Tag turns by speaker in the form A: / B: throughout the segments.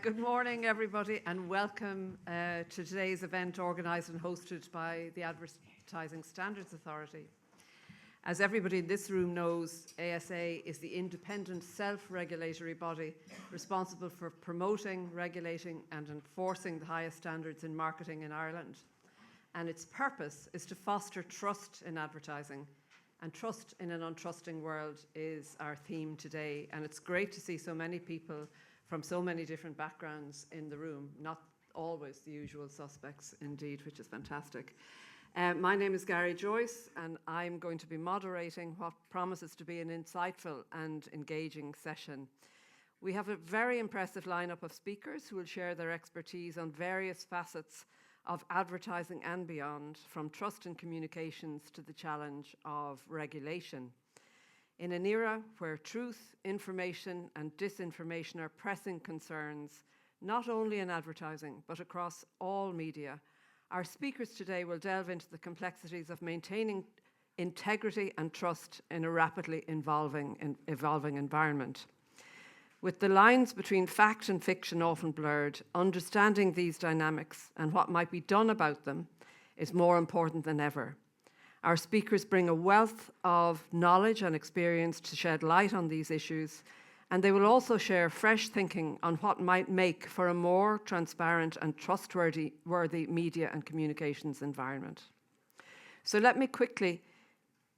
A: Good morning, everybody, and welcome to today's event organised and hosted by the Advertising Standards Authority. As everybody in this room knows, ASA is the independent self-regulatory body responsible for promoting, regulating and enforcing the highest standards in marketing in Ireland. And its purpose is to foster trust in advertising. And trust in an untrusting world is our theme today. And it's great to see so many people from so many different backgrounds in the room, not always the usual suspects indeed, which is fantastic. My name is Joyce, and I'm going to be moderating what promises to be an insightful and engaging session. We have a very impressive lineup of speakers who will share their expertise on various facets of advertising and beyond, from trust in communications to the challenge of regulation. In an era where truth, information and disinformation are pressing concerns, not only in advertising, but across all media, our speakers today will delve into the complexities of maintaining integrity and trust in a rapidly evolving environment. With the lines between fact and fiction often blurred, understanding these dynamics and what might be done about them is more important than ever. Our speakers bring a wealth of knowledge and experience to shed light on these issues, and they will also share fresh thinking on what might make for a more transparent and trustworthy media and communications environment. So let me quickly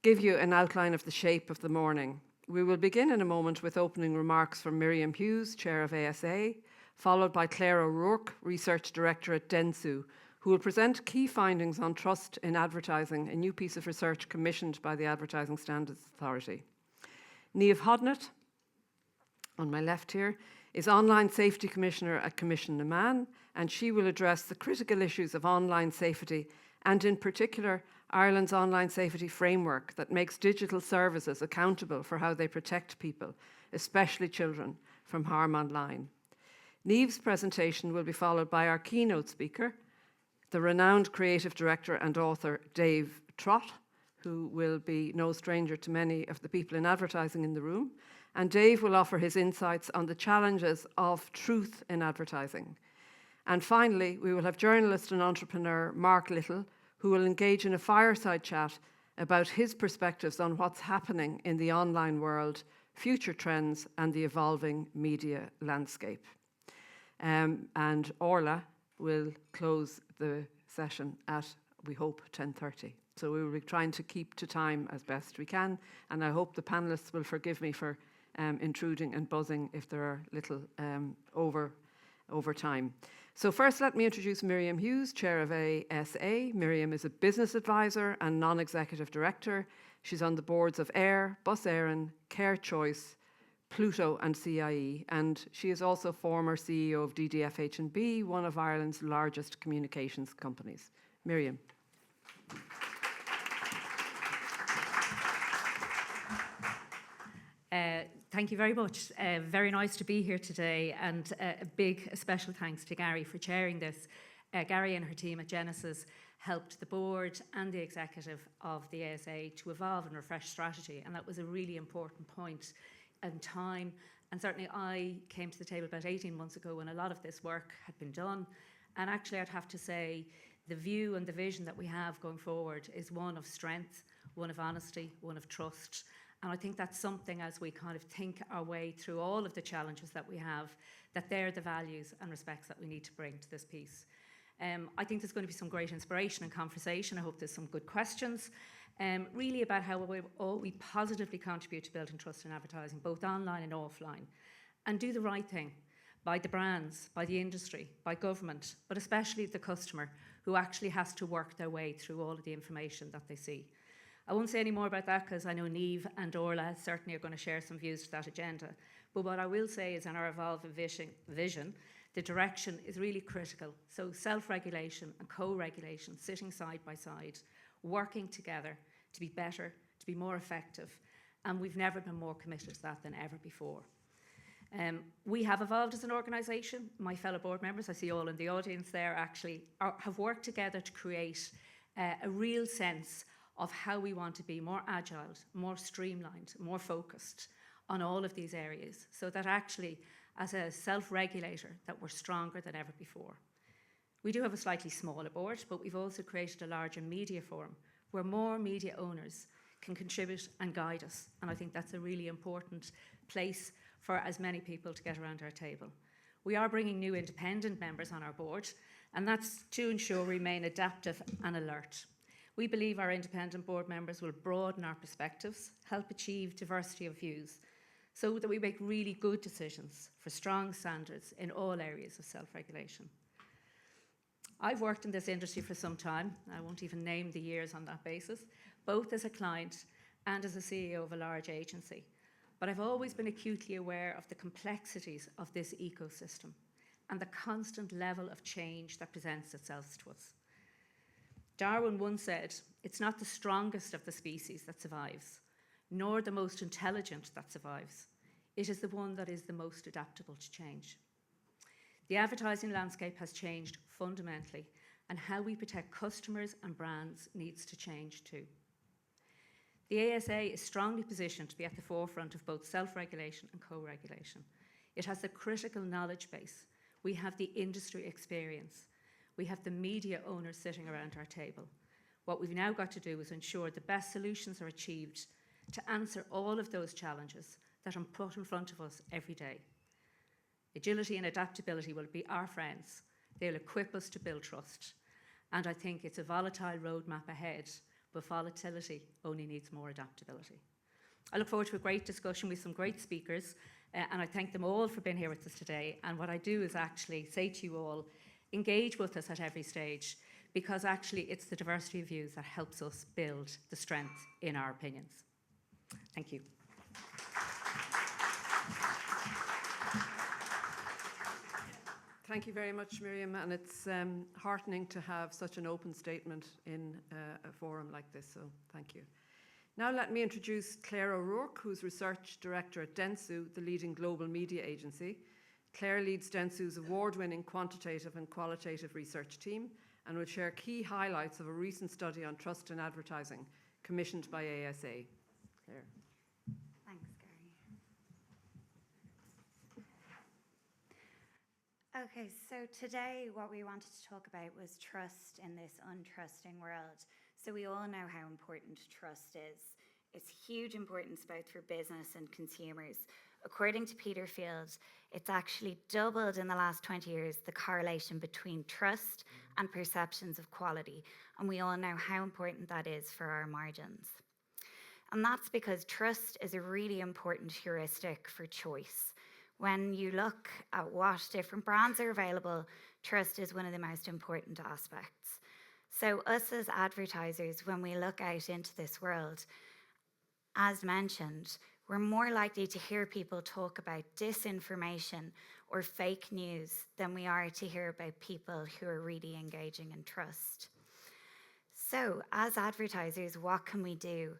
A: give you an outline of the shape of the morning. We will begin in a moment with opening remarks from Miriam Hughes, Chair of ASA, followed by Claire O'Rourke, Research Director at Dentsu, who will present key findings on trust in advertising, a new piece of research commissioned by the Advertising Standards Authority. Niamh Hodnett, on my left here, is Online Safety Commissioner at Commission Meán, and she will address the critical issues of online safety and in particular Ireland's online safety framework that makes digital services accountable for how they protect people, especially children, from harm online. Niamh's presentation will be followed by our keynote speaker, the renowned creative director and author Dave Trott, who will be no stranger to many of the people in advertising in the room. And Dave will offer his insights on the challenges of truth in advertising. And finally, we will have journalist and entrepreneur Mark Little, who will engage in a fireside chat about his perspectives on what's happening in the online world, future trends, and the evolving media landscape. And Orla will close the session at, we hope, 10:30. So we will be trying to keep to time as best we can, and I hope the panellists will forgive me for intruding and buzzing if there are little over time. So first, let me introduce Miriam Hughes, Chair of ASA. Miriam is a business advisor and non-executive director. She's on the boards of AIR, Bus Éireann, Care Choice, Pluto and CIE, and she is also former CEO of DDFH&B, one of Ireland's largest communications companies. Miriam.
B: Thank you very much. Very nice to be here today, and a special thanks to Gary for chairing this. Gary and her team at Genesis helped the board and the executive of the ASA to evolve and refresh strategy, and that was a really important point in time. And certainly I came to the table about 18 months ago when a lot of this work had been done, and actually I'd have to say the view and the vision that we have going forward is one of strength, one of honesty, one of trust. And I think that's something, as we kind of think our way through all of the challenges that we have, that they're the values and respects that we need to bring to this piece. I think there's going to be some great inspiration and conversation. I hope there's some good questions, really about how we positively contribute to building trust in advertising, both online and offline, and do the right thing by the brands, by the industry, by government, but especially the customer, who actually has to work their way through all of the information that they see. I won't say any more about that because I know Niamh and Orla certainly are going to share some views to that agenda. But what I will say is in our evolving vision, the direction is really critical. So self-regulation and co-regulation sitting side by side, working together to be better, to be more effective. And we've never been more committed to that than ever before. We have evolved as an organisation. My fellow board members, I see all in the audience there, actually have worked together to create a real sense of how we want to be more agile, more streamlined, more focused on all of these areas, so that actually as a self-regulator that we're stronger than ever before. We do have a slightly smaller board, but we've also created a larger media forum where more media owners can contribute and guide us. And I think that's a really important place for as many people to get around our table. We are bringing new independent members on our board, and that's to ensure we remain adaptive and alert. We believe our independent board members will broaden our perspectives, help achieve diversity of views, so that we make really good decisions for strong standards in all areas of self-regulation. I've worked in this industry for some time. I won't even name the years on that basis, both as a client and as a CEO of a large agency. But I've always been acutely aware of the complexities of this ecosystem and the constant level of change that presents itself to us. Darwin once said, "It's not the strongest of the species that survives, nor the most intelligent that survives. It is the one that is the most adaptable to change." The advertising landscape has changed fundamentally, and how we protect customers and brands needs to change too. The ASA is strongly positioned to be at the forefront of both self-regulation and co-regulation. It has the critical knowledge base. We have the industry experience. We have the media owners sitting around our table. What we've now got to do is ensure the best solutions are achieved to answer all of those challenges that are put in front of us every day. Agility and adaptability will be our friends. They'll equip us to build trust. And I think it's a volatile roadmap ahead, but volatility only needs more adaptability. I look forward to a great discussion with some great speakers, and I thank them all for being here with us today. And what I do is actually say to you all, engage with us at every stage, because actually it's the diversity of views that helps us build the strength in our opinions. Thank you.
A: Thank you very much, Miriam, and it's heartening to have such an open statement in a forum like this, so thank you. Now let me introduce Claire O'Rourke, who's Research Director at Dentsu, the leading global media agency. Claire leads Dentsu's award-winning quantitative and qualitative research team and will share key highlights of a recent study on trust in advertising commissioned by ASA. Claire.
C: Thanks, Gary. Okay, so today what we wanted to talk about was trust in this untrusting world. So we all know how important trust is. It's huge importance both for business and consumers. According to Peter Field, it's actually doubled in the last 20 years, the correlation between trust and perceptions of quality. And we all know how important that is for our margins. And that's because trust is a really important heuristic for choice. When you look at what different brands are available, trust is one of the most important aspects. So us as advertisers, when we look out into this world, as mentioned, we're more likely to hear people talk about disinformation or fake news than we are to hear about people who are really engaging in trust. So as advertisers, what can we do?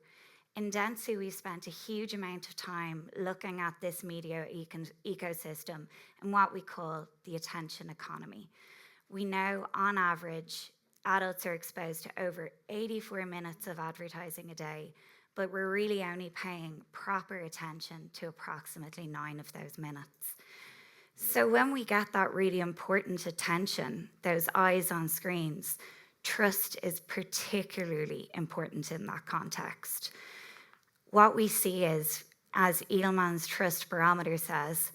C: In Dentsu, we've spent a huge amount of time looking at this media ecosystem and what we call the attention economy. We know on average, adults are exposed to over 84 minutes of advertising a day, but we're really only paying proper attention to approximately 9 of those minutes. So when we get that really important attention, those eyes on screens, trust is particularly important in that context. What we see is, as Edelman's Trust Barometer says,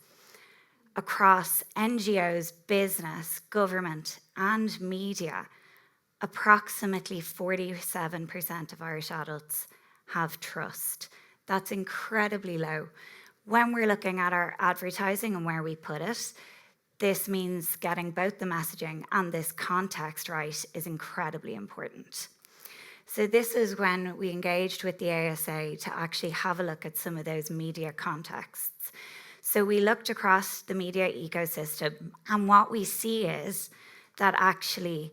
C: across NGOs, business, government, and media, approximately 47% of Irish adults have trust. That's incredibly low. When we're looking at our advertising and where we put it, this means getting both the messaging and this context right is incredibly important. So this is when we engaged with the ASA to actually have a look at some of those media contexts. So we looked across the media ecosystem, and what we see is that actually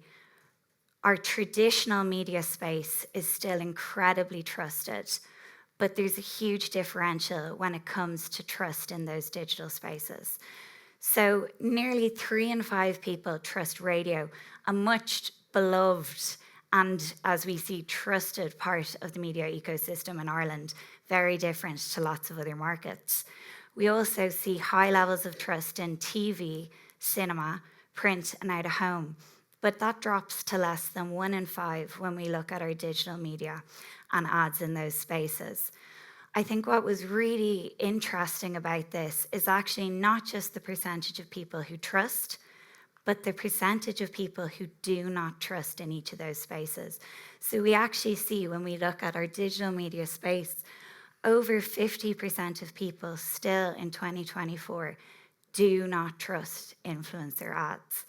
C: our traditional media space is still incredibly trusted, but there's a huge differential when it comes to trust in those digital spaces. So nearly 3 in 5 people trust radio, a much beloved and, as we see, trusted part of the media ecosystem in Ireland, very different to lots of other markets. We also see high levels of trust in TV, cinema, print, and out of home. But that drops to less than 1 in 5 when we look at our digital media and ads in those spaces. I think what was really interesting about this is actually not just the percentage of people who trust, but the percentage of people who do not trust in each of those spaces. So we actually see when we look at our digital media space, over 50% of people still in 2024 do not trust influencer ads.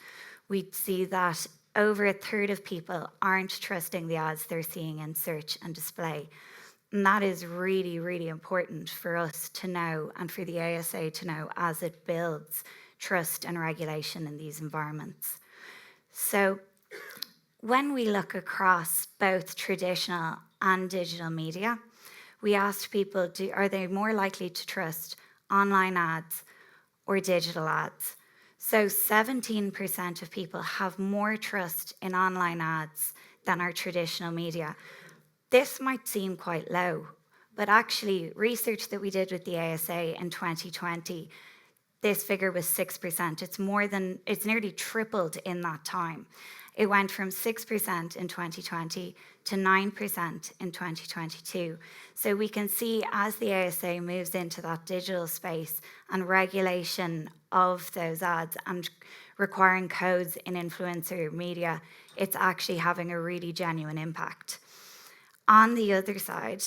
C: We see that over a third of people aren't trusting the ads they're seeing in search and display. And that is really, really important for us to know and for the ASA to know as it builds trust and regulation in these environments. So when we look across both traditional and digital media, we asked people, are they more likely to trust online ads or digital ads? So 17% of people have more trust in online ads than our traditional media. This might seem quite low, but actually research that we did with the ASA in 2020, this figure was 6%. It's nearly tripled in that time. It went from 6% in 2020 to 9% in 2022. So we can see as the ASA moves into that digital space and regulation of those ads and requiring codes in influencer media, it's actually having a really genuine impact. On the other side,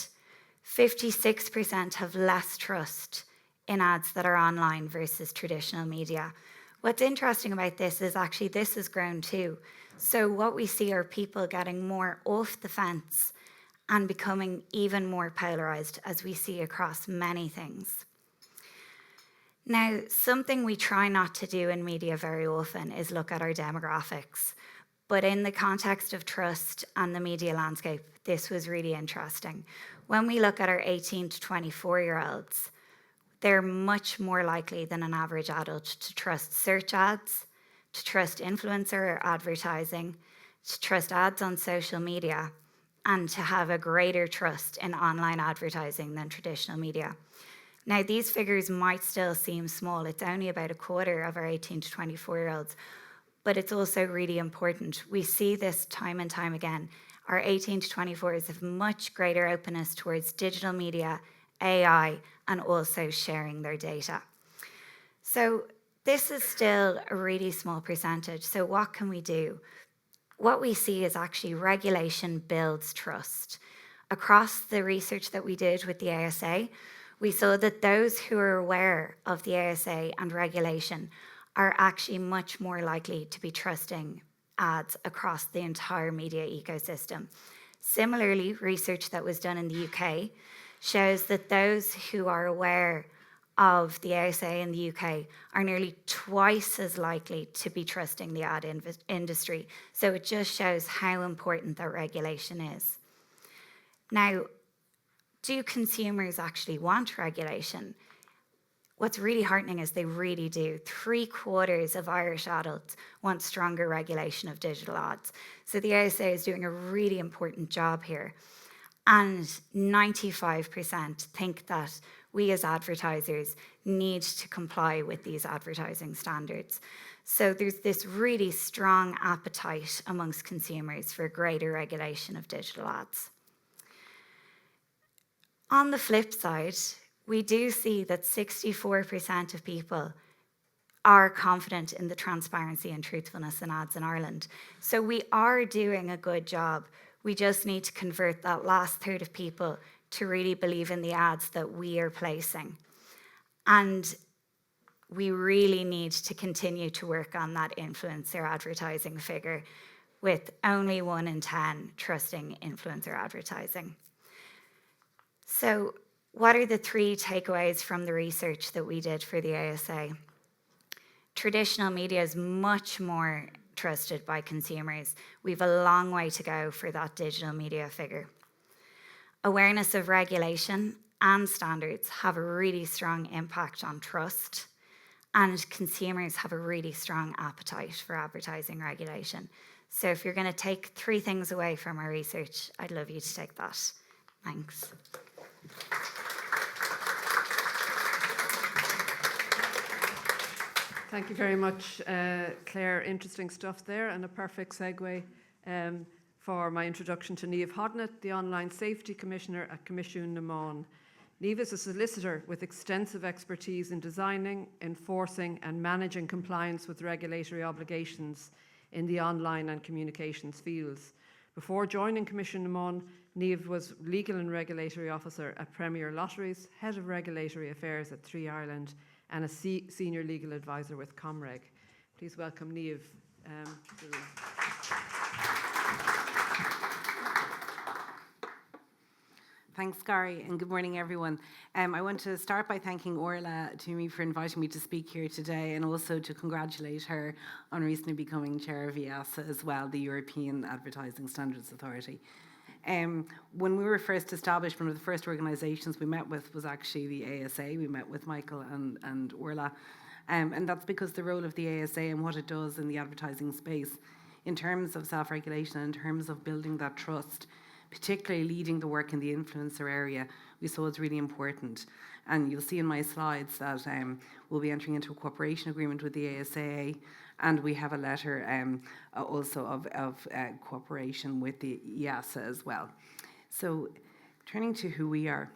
C: 56% have less trust in ads that are online versus traditional media. What's interesting about this is actually this has grown too. So what we see are people getting more off the fence and becoming even more polarized as we see across many things. Now, something we try not to do in media very often is look at our demographics. But in the context of trust and the media landscape, this was really interesting. When we look at our 18 to 24-year-olds, they're much more likely than an average adult to trust search ads, to trust influencer advertising, to trust ads on social media, and to have a greater trust in online advertising than traditional media. Now, these figures might still seem small. It's only about a quarter of our 18 to 24-year-olds, but it's also really important. We see this time and time again. Our 18 to 24s have much greater openness towards digital media, AI, and also sharing their data. So this is still a really small percentage. So what can we do? What we see is actually regulation builds trust. Across the research that we did with the ASA, we saw that those who are aware of the ASA and regulation are actually much more likely to be trusting ads across the entire media ecosystem. Similarly, research that was done in the UK shows that those who are aware of the ASA in the UK are nearly twice as likely to be trusting the ad industry. So it just shows how important that regulation is. Now, do consumers actually want regulation? What's really heartening is they really do. 3/4 of Irish adults want stronger regulation of digital ads. So the ASA is doing a really important job here. And 95% think that we as advertisers need to comply with these advertising standards. So there's this really strong appetite amongst consumers for greater regulation of digital ads. On the flip side, we do see that 64% of people are confident in the transparency and truthfulness in ads in Ireland. So we are doing a good job. We just need to convert that last third of people to really believe in the ads that we are placing. And we really need to continue to work on that influencer advertising figure, with only 1 in 10 trusting influencer advertising. So what are the 3 takeaways from the research that we did for the ASA? Traditional media is much more trusted by consumers. We've a long way to go for that digital media figure. Awareness of regulation and standards have a really strong impact on trust, and consumers have a really strong appetite for advertising regulation. So if you're going to take 3 things away from our research, I'd love you to take that. Thanks.
A: Thank you very much, Claire. Interesting stuff there, and a perfect segue for my introduction to Niamh Hodnett, the Online Safety Commissioner at Coimisiún Meán. Niamh is a solicitor with extensive expertise in designing, enforcing and managing compliance with regulatory obligations in the online and communications fields. Before joining Coimisiún Meán, Niamh was Legal and Regulatory Officer at Premier Lotteries, Head of Regulatory Affairs at 3 Ireland and a Senior Legal Advisor with Comreg. Please welcome Niamh to the room.
D: Thanks, Gary, and good morning, everyone. I want to start by thanking Orla Twomey for inviting me to speak here today, and also to congratulate her on recently becoming chair of EASA as well, the European Advertising Standards Authority. When we were first established, one of the first organisations we met with was actually the ASA. We met with Michael and Orla, and that's because the role of the ASA and what it does in the advertising space in terms of self-regulation and in terms of building that trust, particularly leading the work in the influencer area, we saw it's really important. And you'll see in my slides that we'll be entering into a cooperation agreement with the ASA, and we have a letter also of cooperation with the EASA as well. So turning to who we are.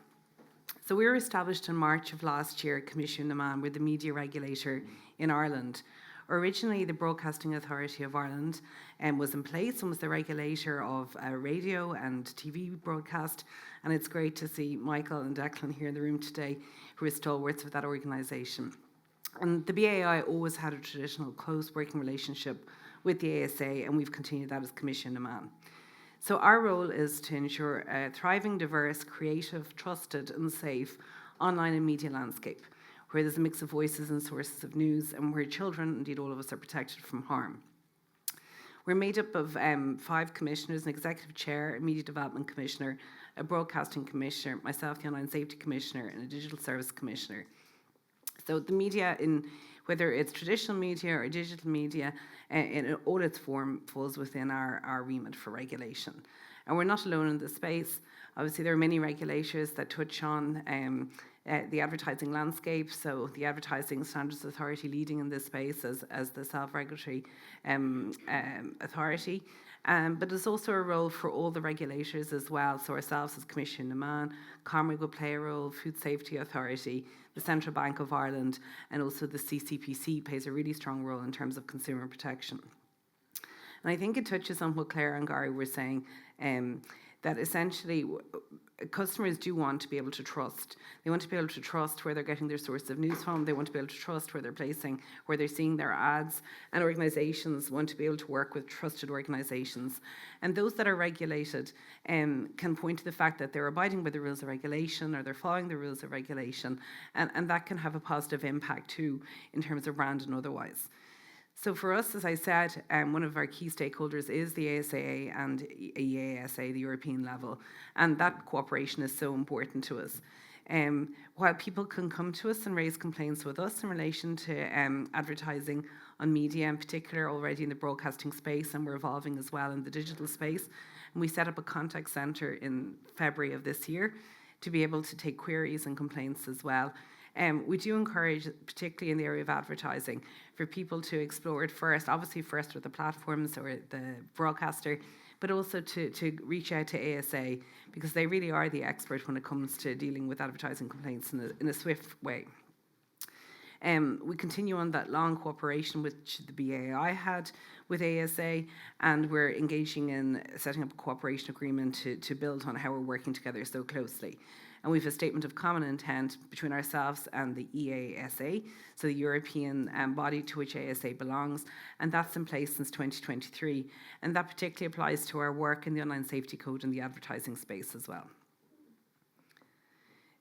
D: So we were established in March of last year at Coimisiún Meán. We're the media regulator in Ireland. Originally, the Broadcasting Authority of Ireland was in place and was the regulator of radio and TV broadcast. And it's great to see Michael and Declan here in the room today, who are stalwarts of that organisation. And the BAI always had a traditional close working relationship with the ASA, and we've continued that as Coimisiún Meán. So our role is to ensure a thriving, diverse, creative, trusted and safe online and media landscape, where there's a mix of voices and sources of news, and where children, indeed all of us, are protected from harm. We're made up of 5 commissioners, an executive chair, a media development commissioner, a broadcasting commissioner, myself, the online safety commissioner, and a digital service commissioner. So the media, whether it's traditional media or digital media, in all its form, falls within our remit for regulation. And we're not alone in this space. Obviously, there are many regulators that touch on the advertising landscape, so the Advertising Standards Authority leading in this space as the self-regulatory authority. But there's also a role for all the regulators as well, so ourselves as Coimisiún Meán, Comreg will play a role, Food Safety Authority, the Central Bank of Ireland, and also the CCPC plays a really strong role in terms of consumer protection. And I think it touches on what Claire and Gary were saying, that essentially customers do want to be able to trust. They want to be able to trust where they're getting their source of news from. They want to be able to trust where they're seeing their ads. And organisations want to be able to work with trusted organisations. And those that are regulated can point to the fact that they're abiding by the rules of regulation, or they're following the rules of regulation. And that can have a positive impact too, in terms of brand and otherwise. So for us, as I said, one of our key stakeholders is the ASA and EASA, the European level, and that cooperation is so important to us. While people can come to us and raise complaints with us in relation to advertising on media, in particular already in the broadcasting space, and we're evolving as well in the digital space, and we set up a contact centre in February of this year to be able to take queries and complaints as well. We do encourage, particularly in the area of advertising, for people to explore it first, obviously first with the platforms or the broadcaster, but also to reach out to ASA, because they really are the expert when it comes to dealing with advertising complaints in a swift way. We continue on that long cooperation which the BAI had with ASA, and we're engaging in setting up a cooperation agreement to build on how we're working together so closely. And we have a statement of common intent between ourselves and the EASA, so the European body to which ASA belongs, and that's in place since 2023. And that particularly applies to our work in the Online Safety Code and the advertising space as well.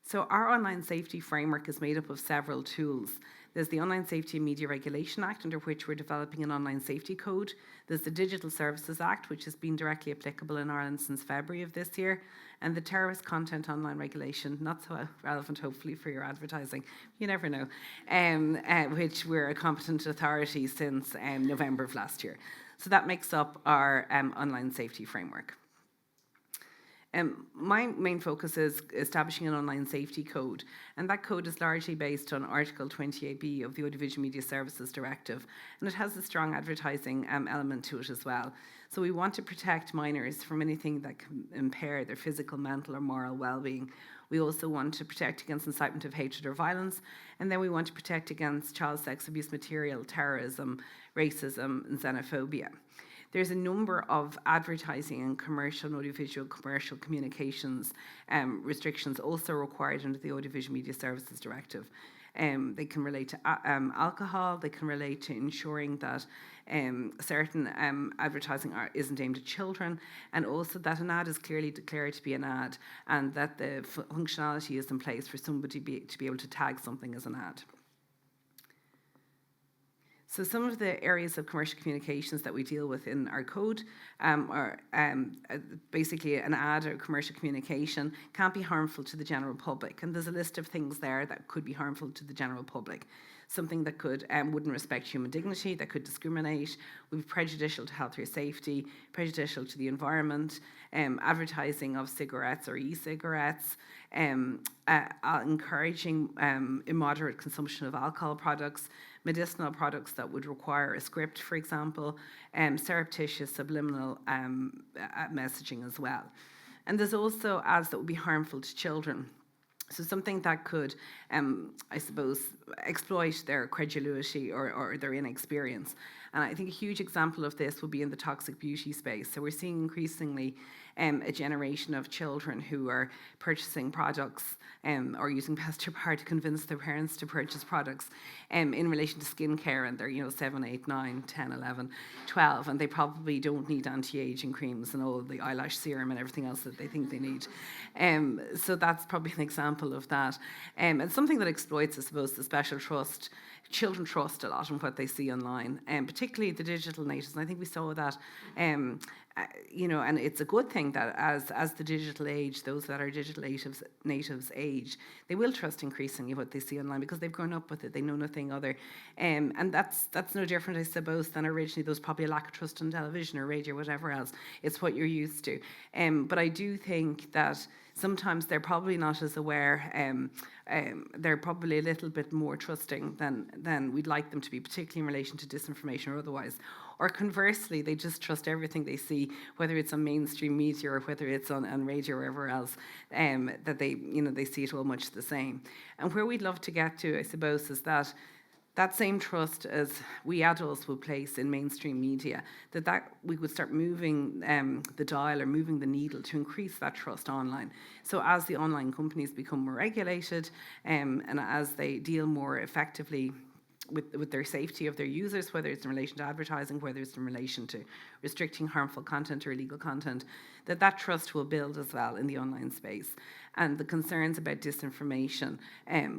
D: So our online safety framework is made up of several tools. There's the Online Safety and Media Regulation Act, under which we're developing an online safety code. There's the Digital Services Act, which has been directly applicable in Ireland since February of this year, and the Terrorist Content Online Regulation, not so relevant hopefully for your advertising, you never know, which we're a competent authority since November of last year. So that makes up our online safety framework. My main focus is establishing an online safety code, and that code is largely based on Article 28B of the Audiovisual Media Services Directive, and it has a strong advertising element to it as well. So we want to protect minors from anything that can impair their physical, mental or moral well-being. We also want to protect against incitement of hatred or violence, and then we want to protect against child sex abuse material, terrorism, racism and xenophobia. There's a number of advertising and commercial and audiovisual commercial communications restrictions also required under the Audiovisual Media Services Directive. They can relate to alcohol, they can relate to ensuring that certain advertising isn't aimed at children, and also that an ad is clearly declared to be an ad, and that the functionality is in place for somebody to be able to tag something as an ad. So some of the areas of commercial communications that we deal with in our code are basically an ad or commercial communication can't be harmful to the general public. And there's a list of things there that could be harmful to the general public. Something that could wouldn't respect human dignity, that could discriminate, would be prejudicial to health or safety, prejudicial to the environment, advertising of cigarettes or e-cigarettes, encouraging immoderate consumption of alcohol products, medicinal products that would require a script, for example, surreptitious subliminal messaging as well. And there's also ads that would be harmful to children. So something that could, I suppose, exploit their credulity or their inexperience. And I think a huge example of this would be in the toxic beauty space. So we're seeing increasingly a generation of children who are purchasing products or using Pastor Bar to convince their parents to purchase products in relation to skincare, and they're 7, 8, 9, 10, 11, 12, and they probably don't need anti-aging creams and all the eyelash serum and everything else that they think they need. So that's probably an example of that. And something that exploits, I suppose, the special trust. Children trust a lot in what they see online, and particularly the digital natives. And I think we saw that, and it's a good thing that as the digital age, those that are digital natives age, they will trust increasingly what they see online because they've grown up with it. They know nothing other, and that's no different, I suppose, than originally. There was probably a lack of trust on television or radio, or whatever else. It's what you're used to, but I do think that sometimes they're probably not as aware. They're probably a little bit more trusting than we'd like them to be, particularly in relation to disinformation or otherwise. Or conversely, they just trust everything they see, whether it's on mainstream media or whether it's on radio or wherever else, that they see it all much the same. And where we'd love to get to, I suppose, is that same trust as we adults will place in mainstream media, that we would start moving the dial or moving the needle to increase that trust online. So as the online companies become more regulated and as they deal more effectively with their safety of their users, whether it's in relation to advertising, whether it's in relation to restricting harmful content or illegal content, that trust will build as well in the online space. And the concerns about disinformation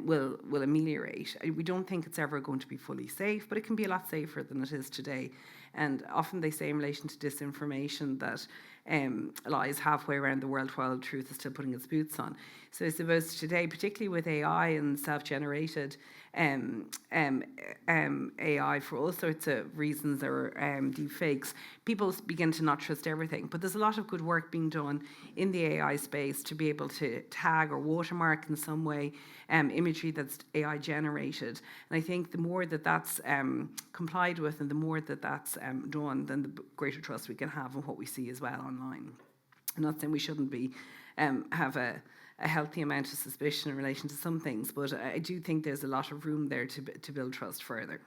D: will ameliorate. We don't think it's ever going to be fully safe, but it can be a lot safer than it is today. And often they say in relation to disinformation that lies halfway around the world while truth is still putting its boots on. So I suppose today, particularly with AI and self-generated AI for all sorts of reasons or deep fakes, people begin to not trust everything. But there's a lot of good work being done in the AI space to be able to tag or watermark in some way imagery that's AI generated. And I think the more that's complied with and the more that's done, then the greater trust we can have in what we see as well online. I'm not saying we shouldn't be have a healthy amount of suspicion in relation to some things, but I do think there's a lot of room there to build trust further.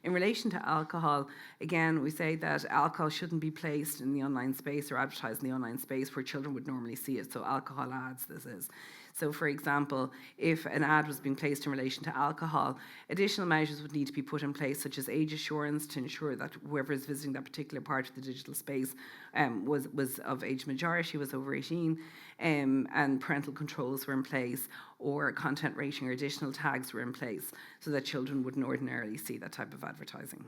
D: In relation to alcohol, again, we say that alcohol shouldn't be placed in the online space or advertised in the online space where children would normally see it. So alcohol ads, this is. So, for example, if an ad was being placed in relation to alcohol, additional measures would need to be put in place, such as age assurance to ensure that whoever is visiting that particular part of the digital space was of age majority, was over 18, and parental controls were in place, or content rating or additional tags were in place so that children wouldn't ordinarily see that type of advertising.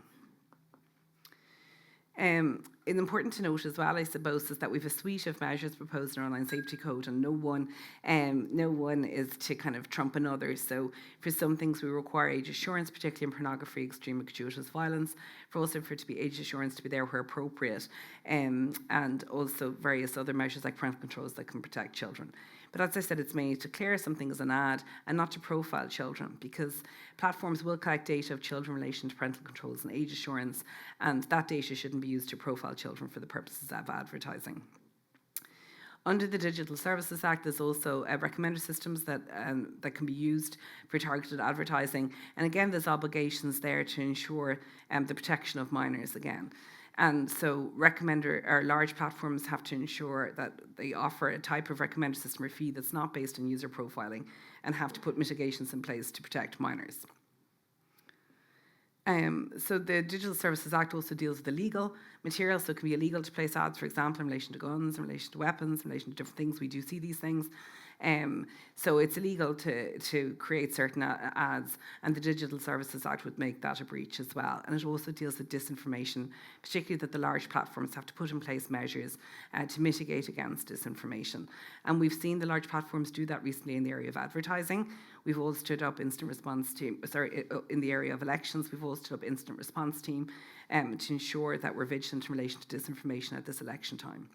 D: It's important to note as well, I suppose, is that we have a suite of measures proposed in our online safety code, and no one is to kind of trump another. So for some things we require age assurance, particularly in pornography, extreme and gratuitous violence. For it to be age assurance to be there where appropriate, and also various other measures like parental controls that can protect children. But as I said, it's made to clear something as an ad and not to profile children, because platforms will collect data of children in relation to parental controls and age assurance, and that data shouldn't be used to profile children for the purposes of advertising. Under the Digital Services Act, there's also recommender systems that can be used for targeted advertising. And again, there's obligations there to ensure the protection of minors again. And so large platforms have to ensure that they offer a type of recommender system or fee that's not based on user profiling, and have to put mitigations in place to protect minors. So the Digital Services Act also deals with illegal material, so it can be illegal to place ads, for example, in relation to guns, in relation to weapons, in relation to different things. We do see these things. So it's illegal to create certain ads, and the Digital Services Act would make that a breach as well. And it also deals with disinformation, particularly that the large platforms have to put in place measures to mitigate against disinformation. And we've seen the large platforms do that recently in the area of advertising. We've all stood up instant response team, in the area of elections, we've all stood up instant response team to ensure that we're vigilant in relation to disinformation at this election time.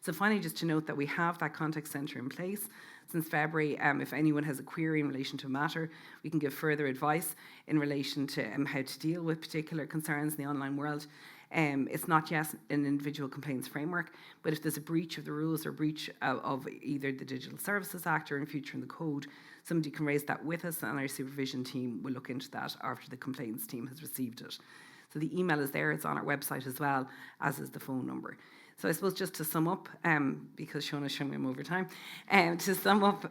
D: So finally, just to note that we have that contact centre in place since February. If anyone has a query in relation to a matter, we can give further advice in relation to how to deal with particular concerns in the online world. It's not yet an individual complaints framework, but if there's a breach of the rules or breach of either the Digital Services Act or in future in the code, somebody can raise that with us, and our supervision team will look into that after the complaints team has received it. So the email is there, it's on our website as well, as is the phone number. So I suppose just to sum up, because Shauna's showing me I'm over time, to sum up,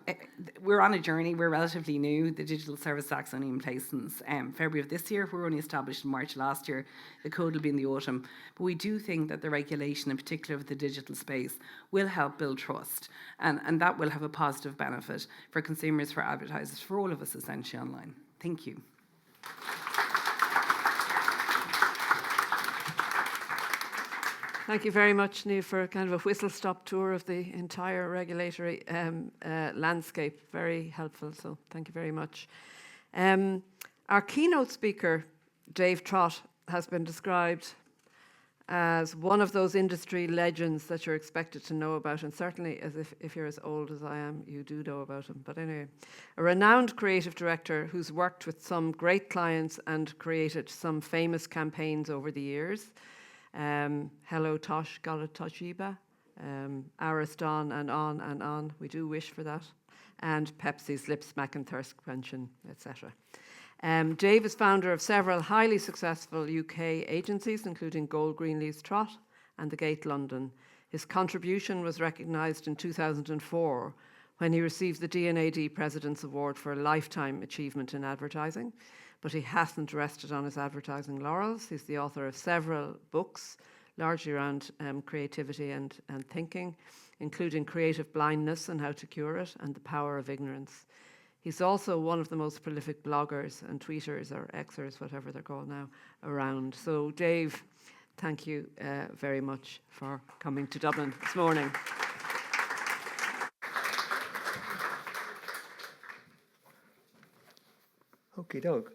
D: we're on a journey, we're relatively new. The Digital Service Act's only in place since February of this year. We're only established in March last year. The code will be in the autumn. But we do think that the regulation, in particular of the digital space, will help build trust. And that will have a positive benefit for consumers, for advertisers, for all of us essentially online. Thank you.
A: Thank you very much, Niamh, for kind of a whistle-stop tour of the entire regulatory landscape. Very helpful, so thank you very much. Our keynote speaker, Dave Trott, has been described as one of those industry legends that you're expected to know about, and certainly as if you're as old as I am, you do know about him. But anyway, a renowned creative director who's worked with some great clients and created some famous campaigns over the years. Hello Tosh, Galatoshiba, Ariston, and on. We do wish for that. And Pepsi's Lip Smack and Thirst Quenching, etc. Dave is founder of several highly successful UK agencies, including Gold Greenleaf's Trott and The Gate London. His contribution was recognised in 2004 when he received the D&AD President's Award for a Lifetime Achievement in Advertising. But he hasn't rested on his advertising laurels. He's the author of several books, largely around creativity and thinking, including Creative Blindness and How to Cure It, and The Power of Ignorance. He's also one of the most prolific bloggers and tweeters, or Xers, whatever they're called now, around. So Dave, thank you very much for coming to Dublin this morning.
E: Okie doke.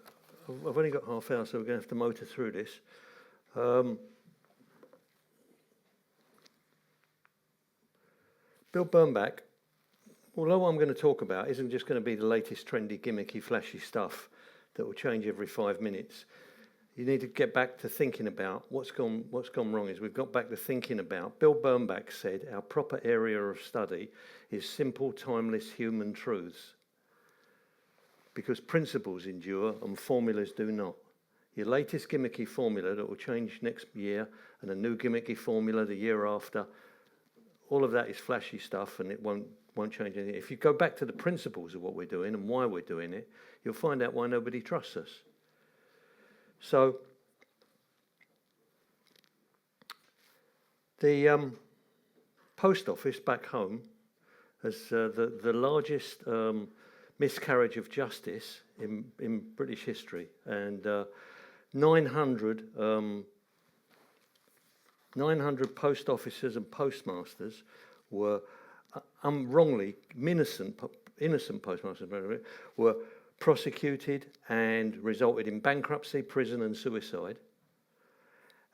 E: I've only got half hour, so we're going to have to motor through this. Bill Bernbach, although what I'm going to talk about isn't just going to be the latest trendy, gimmicky, flashy stuff that will change every 5 minutes. You need to get back to thinking about what's gone wrong. Is we've got back to thinking about, Bill Bernbach said, our proper area of study is simple, timeless human truths. Because principles endure and formulas do not. Your latest gimmicky formula that will change next year, and a new gimmicky formula the year after, all of that is flashy stuff, and it won't change anything. If you go back to the principles of what we're doing and why we're doing it, you'll find out why nobody trusts us. So the post office back home has the largest miscarriage of justice in British history, and 900 900 post officers and postmasters were wrongly, innocent postmasters were prosecuted and resulted in bankruptcy, prison and suicide.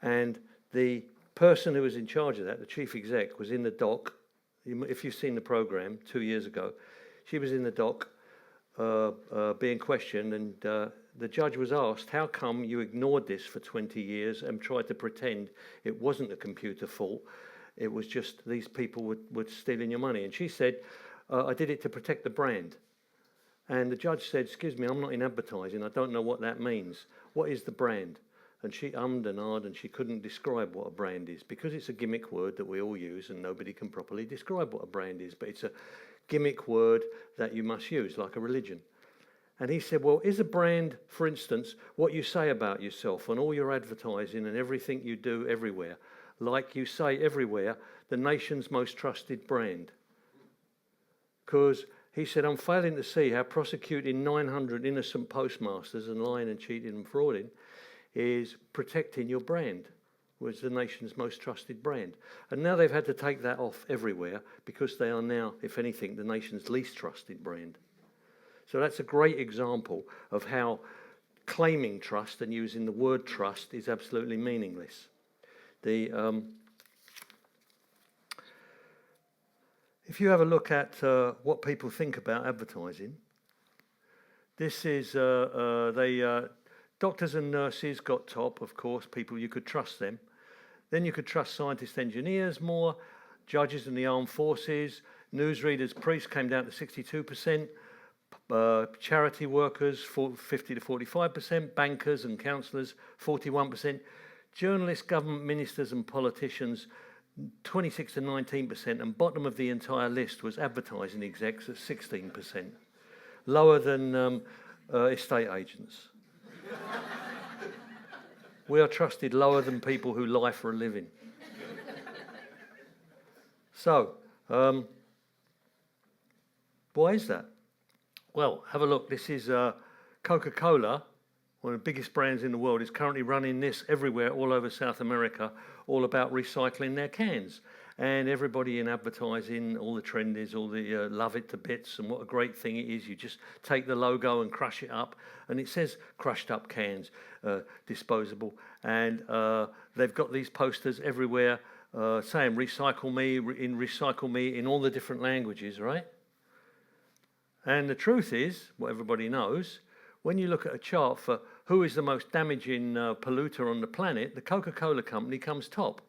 E: And the person who was in charge of that, the chief exec, was in the dock. If you've seen the programme 2 years ago, she was in the dock being questioned, and the judge was asked, how come you ignored this for 20 years and tried to pretend it wasn't a computer fault, it was just these people were stealing your money? And she said, I did it to protect the brand. And the judge said, excuse me, I'm not in advertising, I don't know what that means. What is the brand? And she ummed and ahed, and she couldn't describe what a brand is, because it's a gimmick word that we all use and nobody can properly describe what a brand is, but it's a gimmick word that you must use, like a religion. And he said, well, is a brand, for instance, what you say about yourself and all your advertising and everything you do everywhere? Like you say everywhere, the nation's most trusted brand. Because he said, I'm failing to see how prosecuting 900 innocent postmasters and lying and cheating and frauding is protecting your brand, was the nation's most trusted brand. And now they've had to take that off everywhere because they are now, if anything, the nation's least trusted brand. So that's a great example of how claiming trust and using the word trust is absolutely meaningless. If you have a look at what people think about advertising, this is doctors and nurses got top, of course, people, you could trust them. Then you could trust scientists, engineers more, judges in the armed forces, newsreaders, priests came down to 62%, charity workers, 50 to 45%, bankers and counsellors, 41%, journalists, government ministers and politicians, 26 to 19%, and bottom of the entire list was advertising execs at 16%, lower than estate agents. We are trusted lower than people who lie for a living. So, why is that? Well, have a look. This is Coca-Cola, one of the biggest brands in the world, is currently running this everywhere, all over South America, all about recycling their cans. And everybody in advertising, all the trendies, all the love it to bits, and what a great thing it is. You just take the logo and crush it up, and it says crushed up cans, disposable. And they've got these posters everywhere saying recycle me in all the different languages, right? And the truth is, what everybody knows, when you look at a chart for who is the most damaging polluter on the planet, the Coca-Cola company comes top,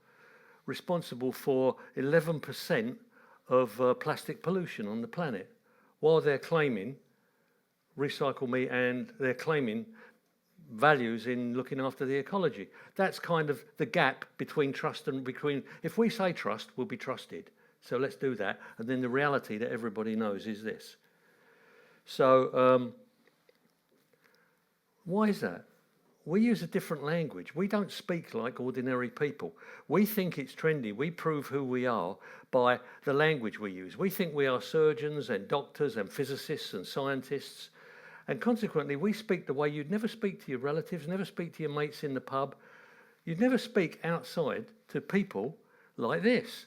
E: responsible for 11% of plastic pollution on the planet, while they're claiming recycle me and they're claiming values in looking after the ecology. That's kind of the gap between trust and between, if we say trust, we'll be trusted. So let's do that. And then the reality that everybody knows is this. So why is that? We use a different language. We don't speak like ordinary people. We think it's trendy. We prove who we are by the language we use. We think we are surgeons and doctors and physicists and scientists. And consequently, we speak the way you'd never speak to your relatives, never speak to your mates in the pub. You'd never speak outside to people like this.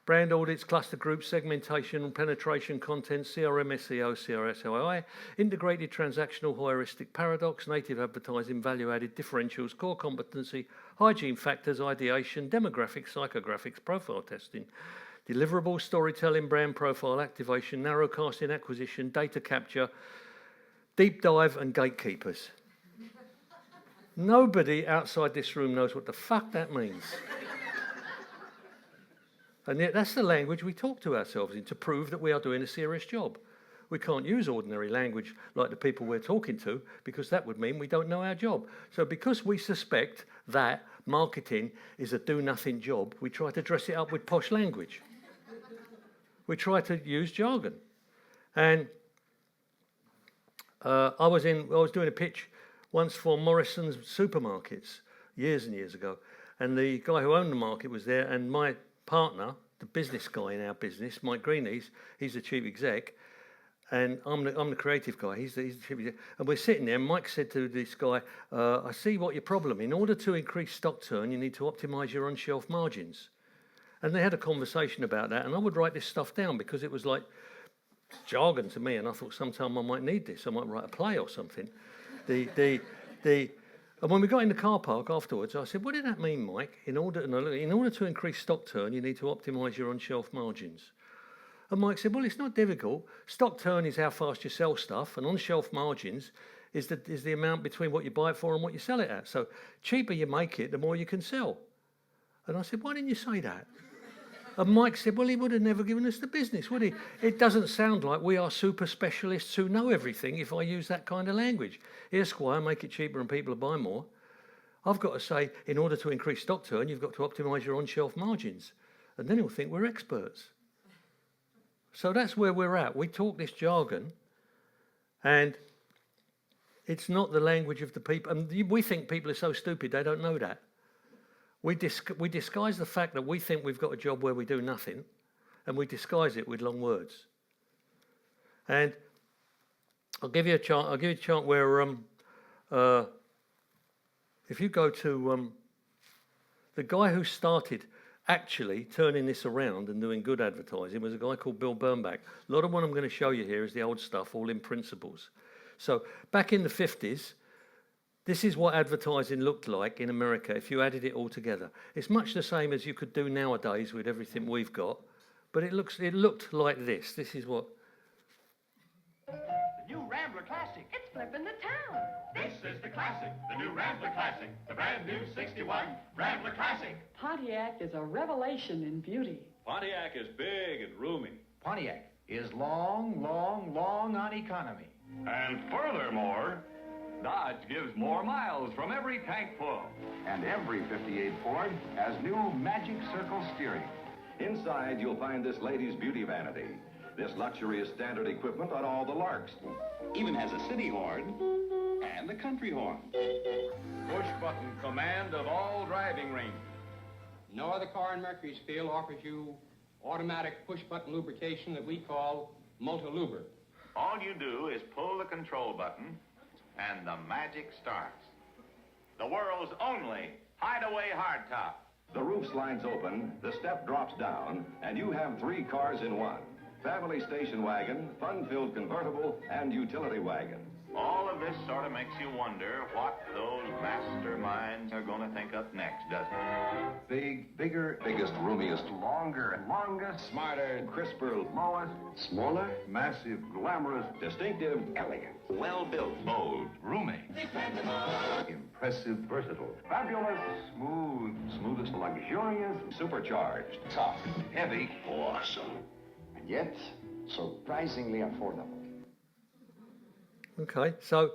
E: Brand audits, cluster groups, segmentation, penetration, content, CRM, SEO, CRS, OI, integrated transactional heuristic paradox, native advertising, value-added differentials, core competency, hygiene factors, ideation, demographics, psychographics, profile testing, deliverables, storytelling, brand profile, activation, narrowcasting, acquisition, data capture, deep dive, and gatekeepers. Nobody outside this room knows what the fuck that means. And yet that's the language we talk to ourselves in to prove that we are doing a serious job. We can't use ordinary language like the people we're talking to, because that would mean we don't know our job. So because we suspect that marketing is a do-nothing job, we try to dress it up with posh language. We try to use jargon. And I was doing a pitch once for Morrison's supermarkets years and years ago, and the guy who owned the market was there, and my partner, the business guy in our business, Mike Greenlees, he's the chief exec, And I'm the creative guy. He's the distributor. And we're sitting there, and Mike said to this guy, I see what your problem. In order to increase stock turn, you need to optimize your on-shelf margins. And they had a conversation about that, and I would write this stuff down because it was like jargon to me, and I thought sometime I might need this. I might write a play or something. And when we got in the car park afterwards, I said, what did that mean, Mike? In order to increase stock turn, you need to optimize your on-shelf margins. And Mike said, well, it's not difficult. Stock turn is how fast you sell stuff, and on-shelf margins is the amount between what you buy it for and what you sell it at. So cheaper you make it, the more you can sell. And I said, why didn't you say that? And Mike said, well, he would have never given us the business, would he? It doesn't sound like we are super specialists who know everything if I use that kind of language. Here, Squire, make it cheaper and people will buy more. I've got to say, in order to increase stock turn, you've got to optimise your on-shelf margins. And then he'll think we're experts. So that's where we're at. We talk this jargon, and it's not the language of the people. And we think people are so stupid they don't know that. We disguise the fact that we think we've got a job where we do nothing, and we disguise it with long words. And I'll give you a chart where if you go to the guy who started actually turning this around and doing good advertising was a guy called Bill Bernbach. A lot of what I'm going to show you here is the old stuff, all in principles. So back in the 50s, this is what advertising looked like in America if you added it all together. It's much the same as you could do nowadays with everything we've got, but it looked like this. This is what...
F: The new Rambler Classic.
G: It's flipping the town.
F: This is the Classic, the new Rambler Classic, the brand new 61 Rambler Classic.
G: Pontiac is a revelation in beauty.
H: Pontiac is big and roomy.
I: Pontiac is long, long, long on economy.
F: And furthermore, Dodge gives more miles from every tank full.
J: And every 58 Ford has new Magic Circle steering. Inside, you'll find this lady's beauty vanity. This luxury is standard equipment on all the Larks. Even has a city horn and a country horn.
F: Push-button command of all driving ranges.
K: No other car in Mercurysfield offers you automatic push-button lubrication that we call Multiluber.
F: All you do is pull the control button, and the magic starts. The world's only hideaway hardtop.
J: The roof slides open, the step drops down, and you have 3 cars in one. Family station wagon, fun-filled convertible, and utility wagon.
F: All of this sort of makes you wonder what those masterminds are going to think up next, doesn't it?
J: Big, bigger, biggest, roomiest, longer, longest, smarter, crisper, lowest, smaller, massive, glamorous, distinctive, elegant, well-built, bold, roomy, impressive, versatile, fabulous, smooth, smoothest, luxurious, supercharged, tough, heavy, awesome, and yet surprisingly affordable.
E: Okay, so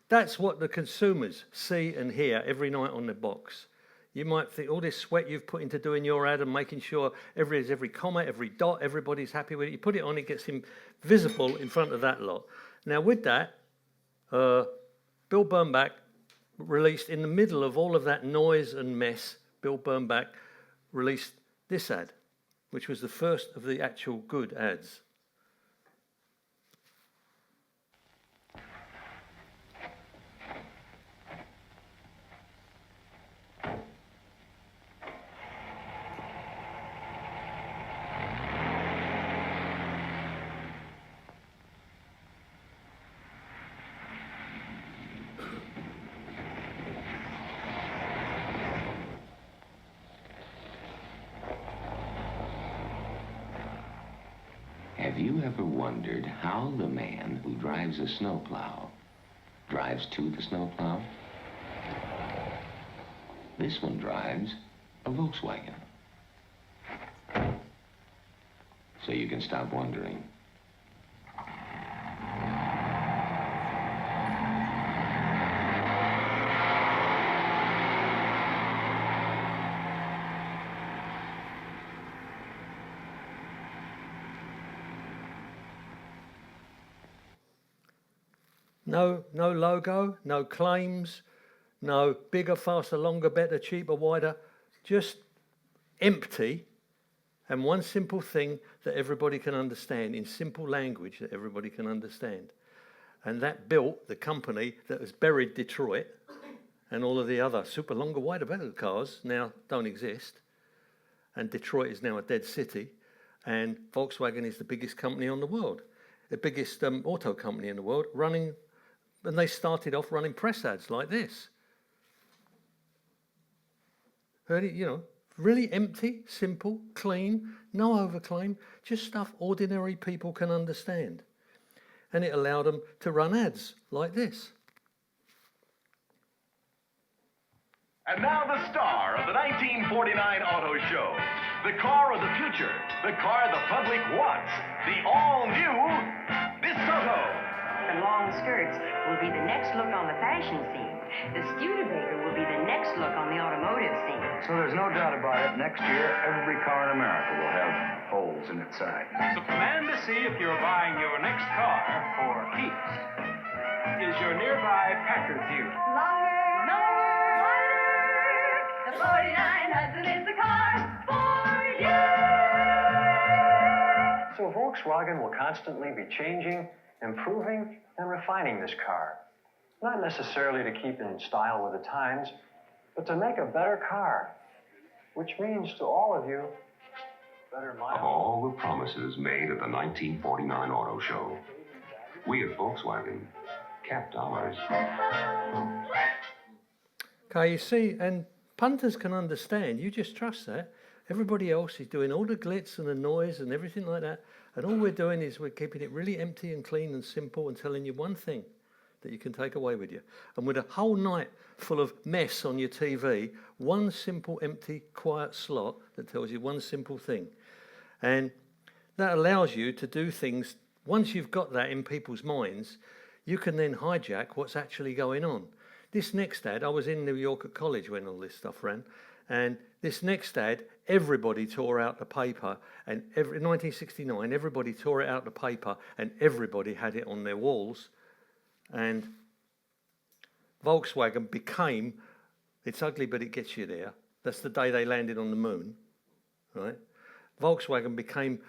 E: that's what the consumers see and hear every night on the box. You might think all this sweat you've put into doing your ad and making sure every comma, every dot, everybody's happy with it. You put it on, it gets visible in front of that lot. Now with that, Bill Bernbach released, in the middle of all of that noise and mess, Bill Bernbach released this ad, which was the first of the actual good ads.
L: Have you ever wondered how the man who drives a snowplow drives to the snowplow? This one drives a Volkswagen. So you can stop wondering.
E: No logo, no claims, no bigger, faster, longer, better, cheaper, wider, just empty And one simple thing that everybody can understand, in simple language that everybody can understand. And that built the company that has buried Detroit, and all of the other super longer, wider, better cars now don't exist. And Detroit is now a dead city. And Volkswagen is the biggest company on the world, the biggest auto company in the world, running, and they started off running press ads like this. Really empty, simple, clean, no overclaim, just stuff ordinary people can understand. And it allowed them to run ads like this.
J: And now the star of the 1949 Auto Show, the car of the future, the car the public wants, the all-new DeSoto.
M: The long skirts will be the next look on the fashion scene. The Studebaker will be the next look on the automotive scene.
I: So there's no doubt about it, next year every car in America will have holes in its side.
H: So command to see if you're buying your next car for keeps. Is your nearby Packard dealer?
M: The 49 Hudson is the car for you!
N: So Volkswagen will constantly be changing, improving, and refining this car. Not necessarily to keep in style with the times, but to make a better car, which means to all of you, better miles.
L: Of all the promises made at the 1949 Auto Show, we at Volkswagen kept ours.
E: Okay, you see, and punters can understand. You just trust that. Everybody else is doing all the glitz and the noise and everything like that. And all we're doing is we're keeping it really empty and clean and simple and telling you one thing that you can take away with you. And with a whole night full of mess on your TV, one simple, empty, quiet slot that tells you one simple thing. And that allows you to do things. Once you've got that in people's minds, you can then hijack what's actually going on. This next ad, I was in New York at college when all this stuff ran, and this next ad, everybody tore out the paper, and in 1969, everybody tore it out the paper, and everybody had it on their walls, and Volkswagen became, it's ugly but it gets you there, that's the day they landed on the moon, right? Volkswagen became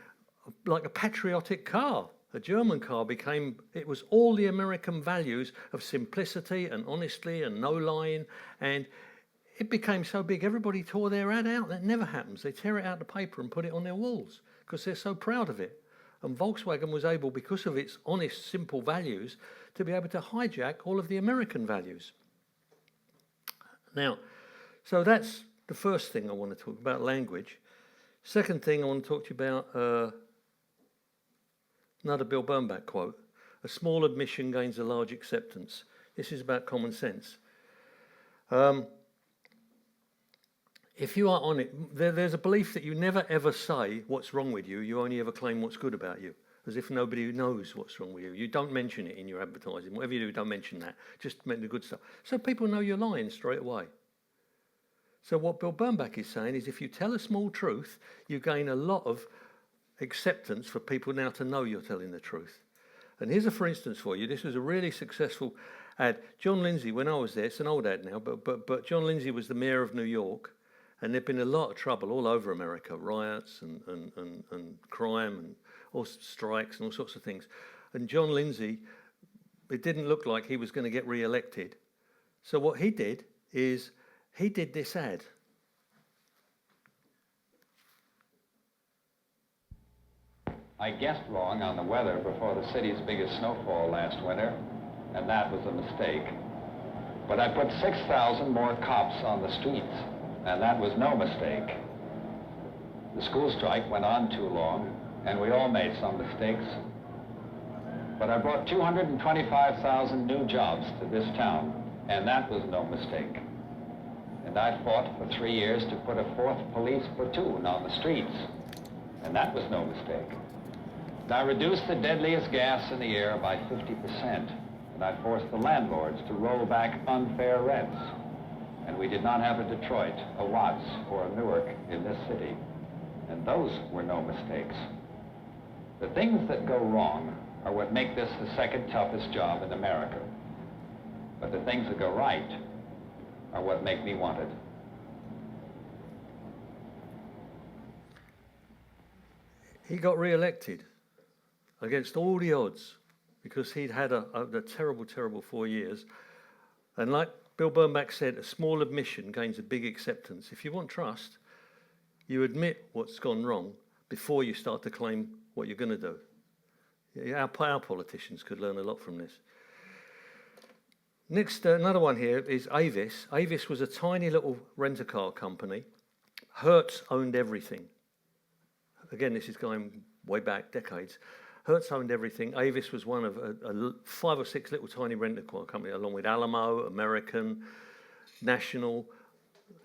E: like a patriotic car. A German car became, it was all the American values of simplicity and honesty and no lying, and it became so big everybody tore their ad out. That never happens. They tear it out the paper and put it on their walls because they're so proud of it. And Volkswagen was able, because of its honest, simple values, to be able to hijack all of the American values. Now, so that's the first thing I want to talk about, language. Second thing I want to talk to you about, another Bill Bernbach quote, a small admission gains a large acceptance. This is about common sense. If you are on it, there's a belief that you never ever say what's wrong with you, you only ever claim what's good about you, as if nobody knows what's wrong with you. You don't mention it in your advertising. Whatever you do, don't mention that. Just mention the good stuff. So people know you're lying straight away. So what Bill Bernbach is saying is if you tell a small truth, you gain a lot of acceptance for people now to know you're telling the truth. And here's a for instance for you. This was a really successful ad. John Lindsay, when I was there, it's an old ad now, but John Lindsay was the mayor of New York, and there'd been a lot of trouble all over America, riots and crime and all strikes and all sorts of things. And John Lindsay, it didn't look like he was going to get re-elected. So what he did is he did this ad.
K: I guessed wrong on the weather before the city's biggest snowfall last winter, and that was a mistake. But I put 6,000 more cops on the streets, and that was no mistake. The school strike went on too long, and we all made some mistakes. But I brought 225,000 new jobs to this town, and that was no mistake. And I fought for 3 years to put a 4th police platoon on the streets, and that was no mistake. And I reduced the deadliest gas in the air by 50%, and I forced the landlords to roll back unfair rents. And we did not have a Detroit, a Watts, or a Newark in this city. And those were no mistakes. The things that go wrong are what make this the second toughest job in America. But the things that go right are what make me wanted.
E: He got re-elected against all the odds because he'd had a terrible, terrible 4 years. And like Bill Bernbach said, a small admission gains a big acceptance. If you want trust, you admit what's gone wrong before you start to claim what you're going to do. Our politicians could learn a lot from this. Next, another one here is Avis. Avis was a tiny little rent-a-car company. Hertz owned everything. Again, this is going way back, decades. Hertz owned everything. Avis was one of 5 or 6 little tiny rent-a-car companies, along with Alamo, American, National.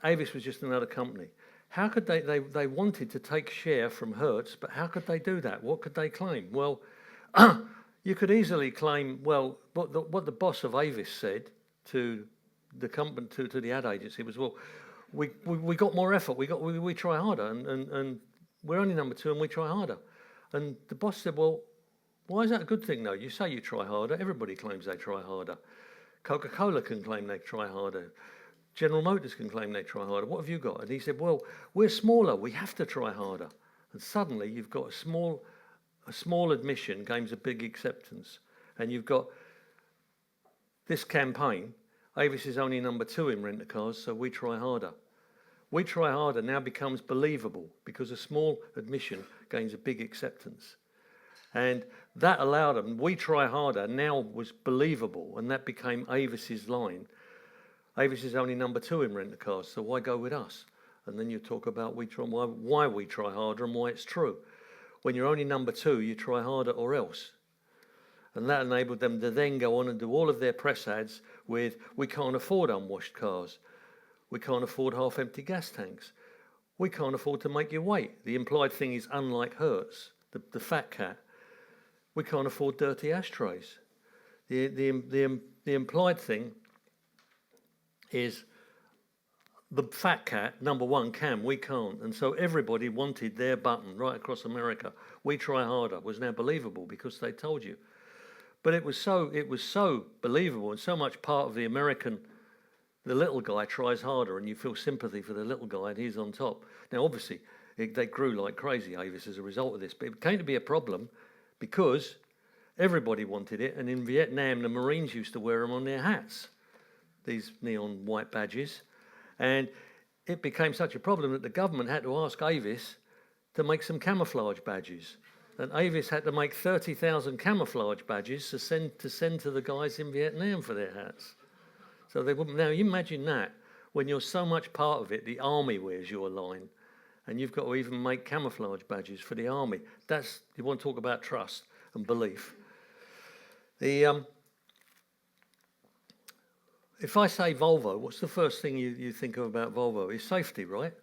E: Avis was just another company. How could they wanted to take share from Hertz, but how could they do that? What could they claim? Well, you could easily claim, well, what the boss of Avis said to the company, to the ad agency was, well, we got more effort, we try harder, and we're only number 2 and we try harder. And the boss said, well, why is that a good thing though? You say you try harder, everybody claims they try harder. Coca-Cola can claim they try harder. General Motors can claim they try harder. What have you got? And he said, well, we're smaller, we have to try harder. And suddenly you've got a small admission gains a big acceptance. And you've got this campaign, Avis is only number 2 in rent-a-cars, so we try harder. We try harder now becomes believable because a small admission gains a big acceptance. And that allowed them, we try harder, now was believable, and that became Avis's line. Avis is only number 2 in rent-a-cars, so why go with us? And then you talk about why we try harder and why it's true. When you're only number 2, you try harder or else. And that enabled them to then go on and do all of their press ads with, we can't afford unwashed cars. We can't afford half-empty gas tanks. We can't afford to make you wait. The implied thing is unlike Hertz, the fat cat. We can't afford dirty ashtrays. The implied thing is the fat cat, number 1, can, we can't. And so everybody wanted their button right across America. We try harder was now believable because they told you. But it was so believable and so much part of the American, the little guy tries harder and you feel sympathy for the little guy and he's on top. Now, obviously, they grew like crazy, Avis, as a result of this. But it came to be a problem because everybody wanted it. And in Vietnam, the Marines used to wear them on their hats, these neon white badges. And it became such a problem that the government had to ask Avis to make some camouflage badges. And Avis had to make 30,000 camouflage badges to send to the guys in Vietnam for their hats. So they wouldn't. Now, you imagine that when you're so much part of it, the army wears your line, and you've got to even make camouflage badges for the army. That's, you want to talk about trust and belief. If I say Volvo, what's the first thing you think of about Volvo? It's safety, right?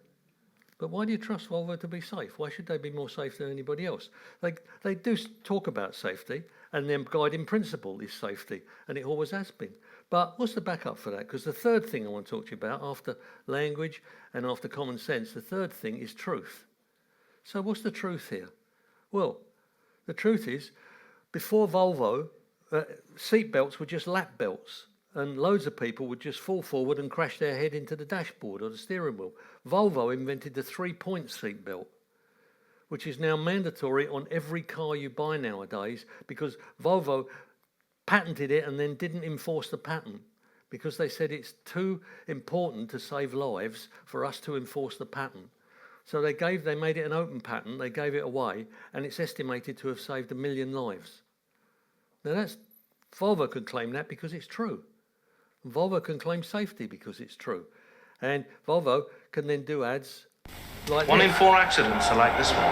E: But why do you trust Volvo to be safe? Why should they be more safe than anybody else? They do talk about safety, and their guiding principle is safety, and it always has been. But what's the backup for that? Because the third thing I want to talk to you about, after language and after common sense, the third thing is truth. So what's the truth here? Well, the truth is, before Volvo, seatbelts were just lap belts. And loads of people would just fall forward and crash their head into the dashboard or the steering wheel. Volvo invented the 3-point seatbelt, which is now mandatory on every car you buy nowadays because Volvo patented it and then didn't enforce the patent because they said it's too important to save lives for us to enforce the patent. So they made it an open patent, they gave it away, and it's estimated to have saved 1 million lives. Now Volvo could claim that because it's true. Volvo can claim safety because it's true. And Volvo can then do ads like
O: 1 in 4 accidents are like this one.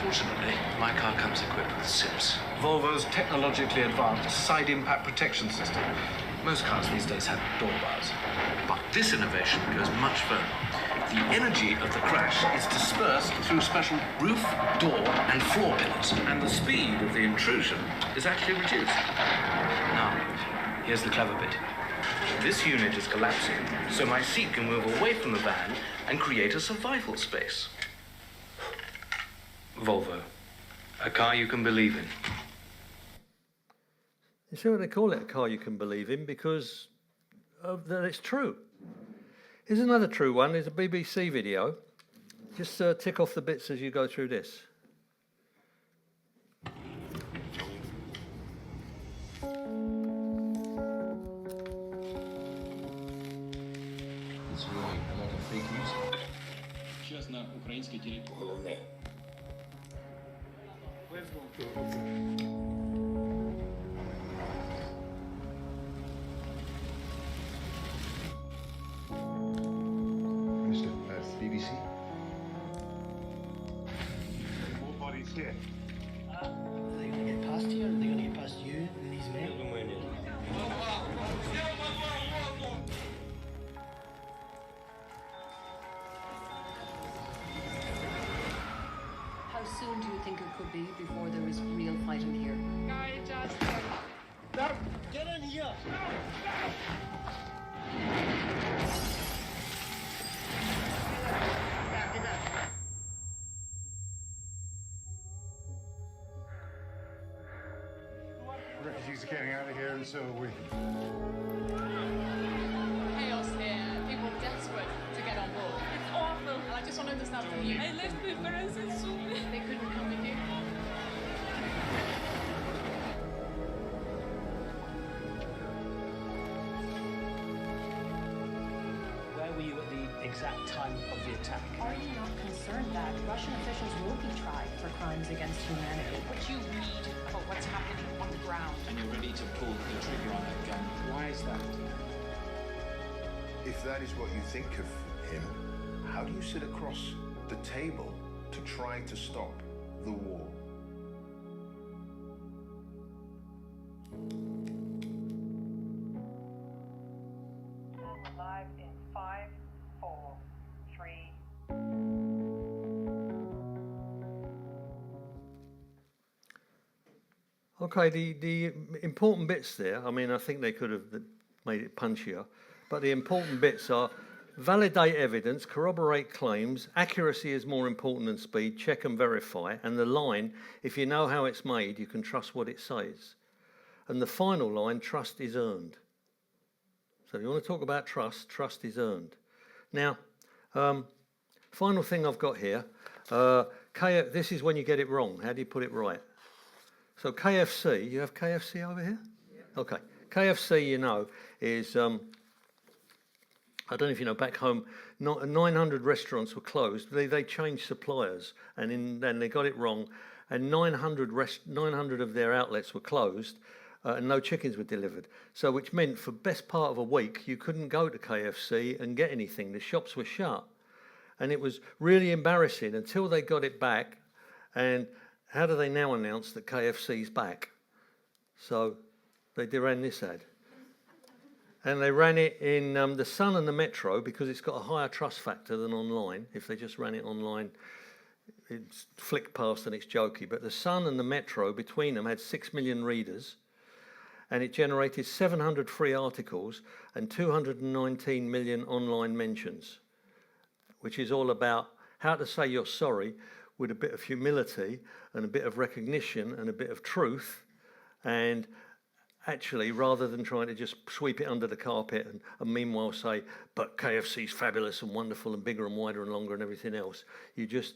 O: Fortunately, my car comes equipped with SIPS, Volvo's technologically advanced side impact protection system. Most cars these days have door bars. But this innovation goes much further. The energy of the crash is dispersed through special roof, door, and floor pillars, and the speed of the intrusion is actually reduced. Now, here's the clever bit. This unit is collapsing, so my seat can move away from the van and create a survival space. Volvo, a car you can believe in.
E: You see what they call it, a car you can believe in, because that it's true. Here's another true one. There's a BBC video. Just tick off the bits as you go through this.
P: It's really a lot of fake news. Сейчас на украинской территории.
Q: Mr. BBC?
F: More bodies here.
R: Are they going to get past here? Are they going to get past you and these men?
S: How soon do you think it could be before there is real fighting here?
G: Guy, just...
R: No! Get in here!
Q: Refugees are getting out of here, and so are we.
G: Chaos here. People desperate to get on board. It's awful. And I just want to understand from you. I left my parents in Sweden. They couldn't come with you.
R: Where were you at the exact time of the attack?
T: Are you not concerned that Russian officials will be tried for crimes against humanity?
G: What you read about what's happening on the ground.
P: And you're ready to pull the trigger on that gun. Why is that?
Q: If that is what you think of him, how do you sit across the table to try to stop the war?
T: Live in 5, 4, 3.
E: Okay, the important bits there, I mean, I think they could have made it punchier, but the important bits are validate evidence, corroborate claims, accuracy is more important than speed, check and verify, and the line, if you know how it's made, you can trust what it says. And the final line, trust is earned. So if you want to talk about trust, trust is earned. Now, final thing I've got here, this is when you get it wrong. How do you put it right? So KFC, you have KFC over here? Yeah. Okay. KFC, you know, is, I don't know if you know, back home, 900 restaurants were closed. They changed suppliers, and then they got it wrong, and 900 of their outlets were closed, and no chickens were delivered. So which meant for best part of a week, you couldn't go to KFC and get anything. The shops were shut. And it was really embarrassing until they got it back. And how do they now announce that KFC's back? So they ran this ad. And they ran it in the Sun and the Metro because it's got a higher trust factor than online. If they just ran it online, it's flicked past and it's jokey. But the Sun and the Metro, between them, had 6 million readers. And it generated 700 free articles and 219 million online mentions, which is all about how to say you're sorry with a bit of humility and a bit of recognition and a bit of truth, and actually, rather than trying to just sweep it under the carpet and meanwhile say, but KFC's fabulous and wonderful and bigger and wider and longer and everything else, you just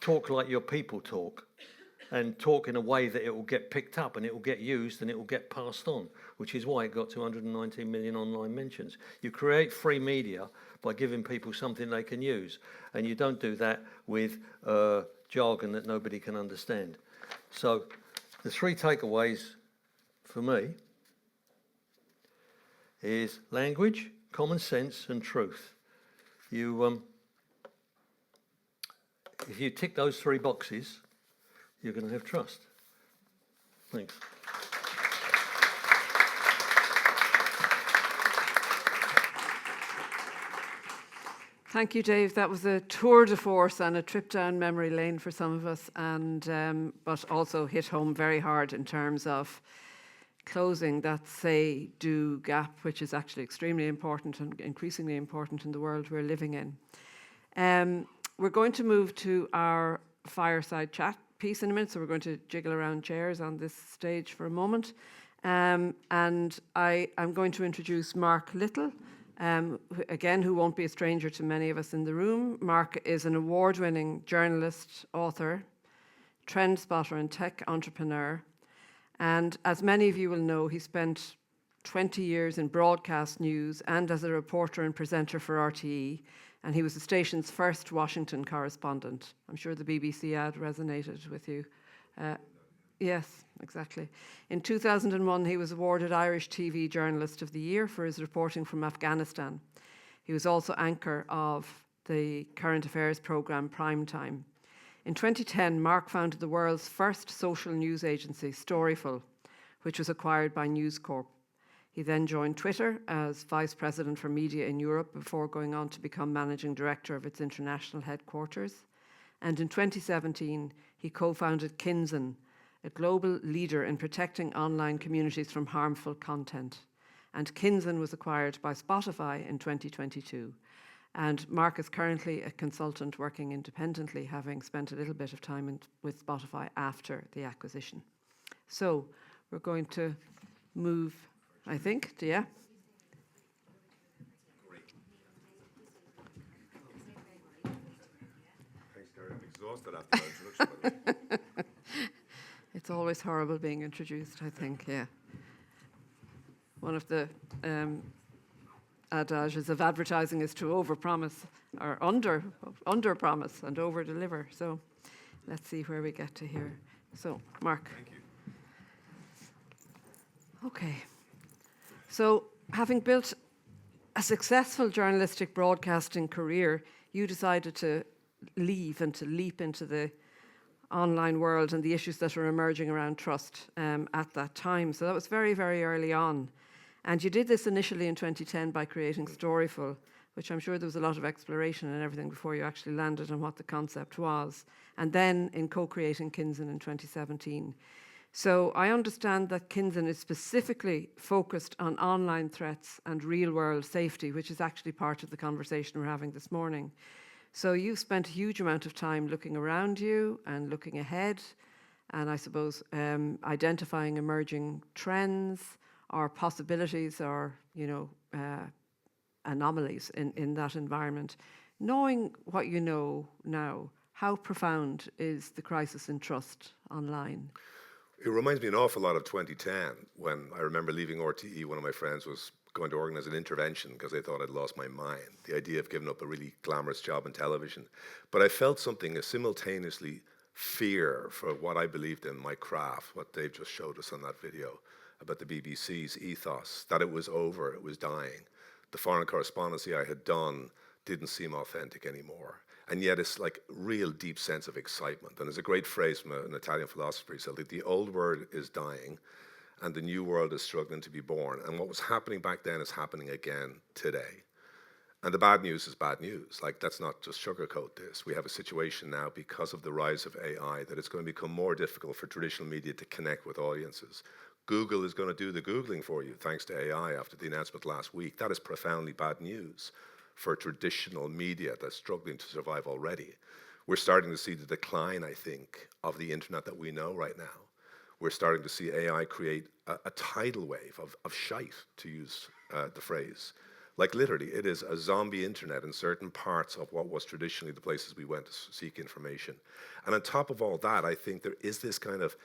E: talk like your people talk, and talk in a way that it will get picked up and it will get used and it will get passed on, which is why it got 219 million online mentions. You create free media by giving people something they can use, and you don't do that with jargon that nobody can understand. So the three takeaways for me is language, common sense, and truth. If you tick those three boxes, you're going to have trust. Thanks.
A: Thank you, Dave. That was a tour de force and a trip down memory lane for some of us, and but also hit home very hard in terms of closing that say-do gap, which is actually extremely important and increasingly important in the world we're living in. We're going to move to our fireside chat piece in a minute, so we're going to jiggle around chairs on this stage for a moment. And I'm going to introduce Mark Little, Again, who won't be a stranger to many of us in the room. Mark is an award-winning journalist, author, trend spotter and tech entrepreneur. And as many of you will know, he spent 20 years in broadcast news and as a reporter and presenter for RTE. And he was the station's first Washington correspondent. I'm sure the BBC ad resonated with you. Yes, exactly. In 2001, he was awarded Irish TV Journalist of the Year for his reporting from Afghanistan. He was also anchor of the current affairs programme Primetime. In 2010, Mark founded the world's first social news agency, Storyful, which was acquired by News Corp. He then joined Twitter as Vice President for Media in Europe before going on to become Managing Director of its international headquarters. And in 2017, he co-founded Kinzen, a global leader in protecting online communities from harmful content. And Kinzen was acquired by Spotify in 2022. And Mark is currently a consultant working independently, having spent a little bit of time with Spotify after the acquisition. So we're going to move, I think, yeah.
Q: Thanks, Gary. I'm exhausted after that introduction.
A: It's always horrible being introduced, I think, yeah. One of the adages of advertising is to overpromise or under-promise and over-deliver. So let's see where we get to here. So, Mark.
Q: Thank you.
A: Okay. So, having built a successful journalistic broadcasting career, you decided to leave and to leap into the online world and the issues that were emerging around trust at that time. So that was very, very early on. And you did this initially in 2010 by creating Storyful, which I'm sure there was a lot of exploration and everything before you actually landed on what the concept was. And then in co-creating Kinzen in 2017. So I understand that Kinzen is specifically focused on online threats and real-world safety, which is actually part of the conversation we're having this morning. So you've spent a huge amount of time looking around you and looking ahead, and I suppose identifying emerging trends or possibilities or, anomalies in that environment. Knowing what you know now, how profound is the crisis in trust online?
Q: It reminds me an awful lot of 2010, when I remember leaving RTE. One of my friends was going to organize an intervention because they thought I'd lost my mind. The idea of giving up a really glamorous job in television. But I felt something, a simultaneously fear for what I believed in, my craft, what Dave just showed us on that video about the BBC's ethos, that it was over, it was dying. The foreign correspondency I had done didn't seem authentic anymore. And yet it's like a real deep sense of excitement. And there's a great phrase from an Italian philosopher. He said, the old world is dying and the new world is struggling to be born. And what was happening back then is happening again today. And the bad news is bad news. Like, let's not just sugarcoat this. We have a situation now because of the rise of AI that it's going to become more difficult for traditional media to connect with audiences. Google is going to do the Googling for you thanks to AI after the announcement last week. That is profoundly bad news for traditional media that's struggling to survive already. We're starting to see the decline, I think, of the internet that we know right now. We're starting to see AI create a tidal wave of shite, to use the phrase. Like literally, it is a zombie internet in certain parts of what was traditionally the places we went to seek information. And on top of all that, I think there is this kind of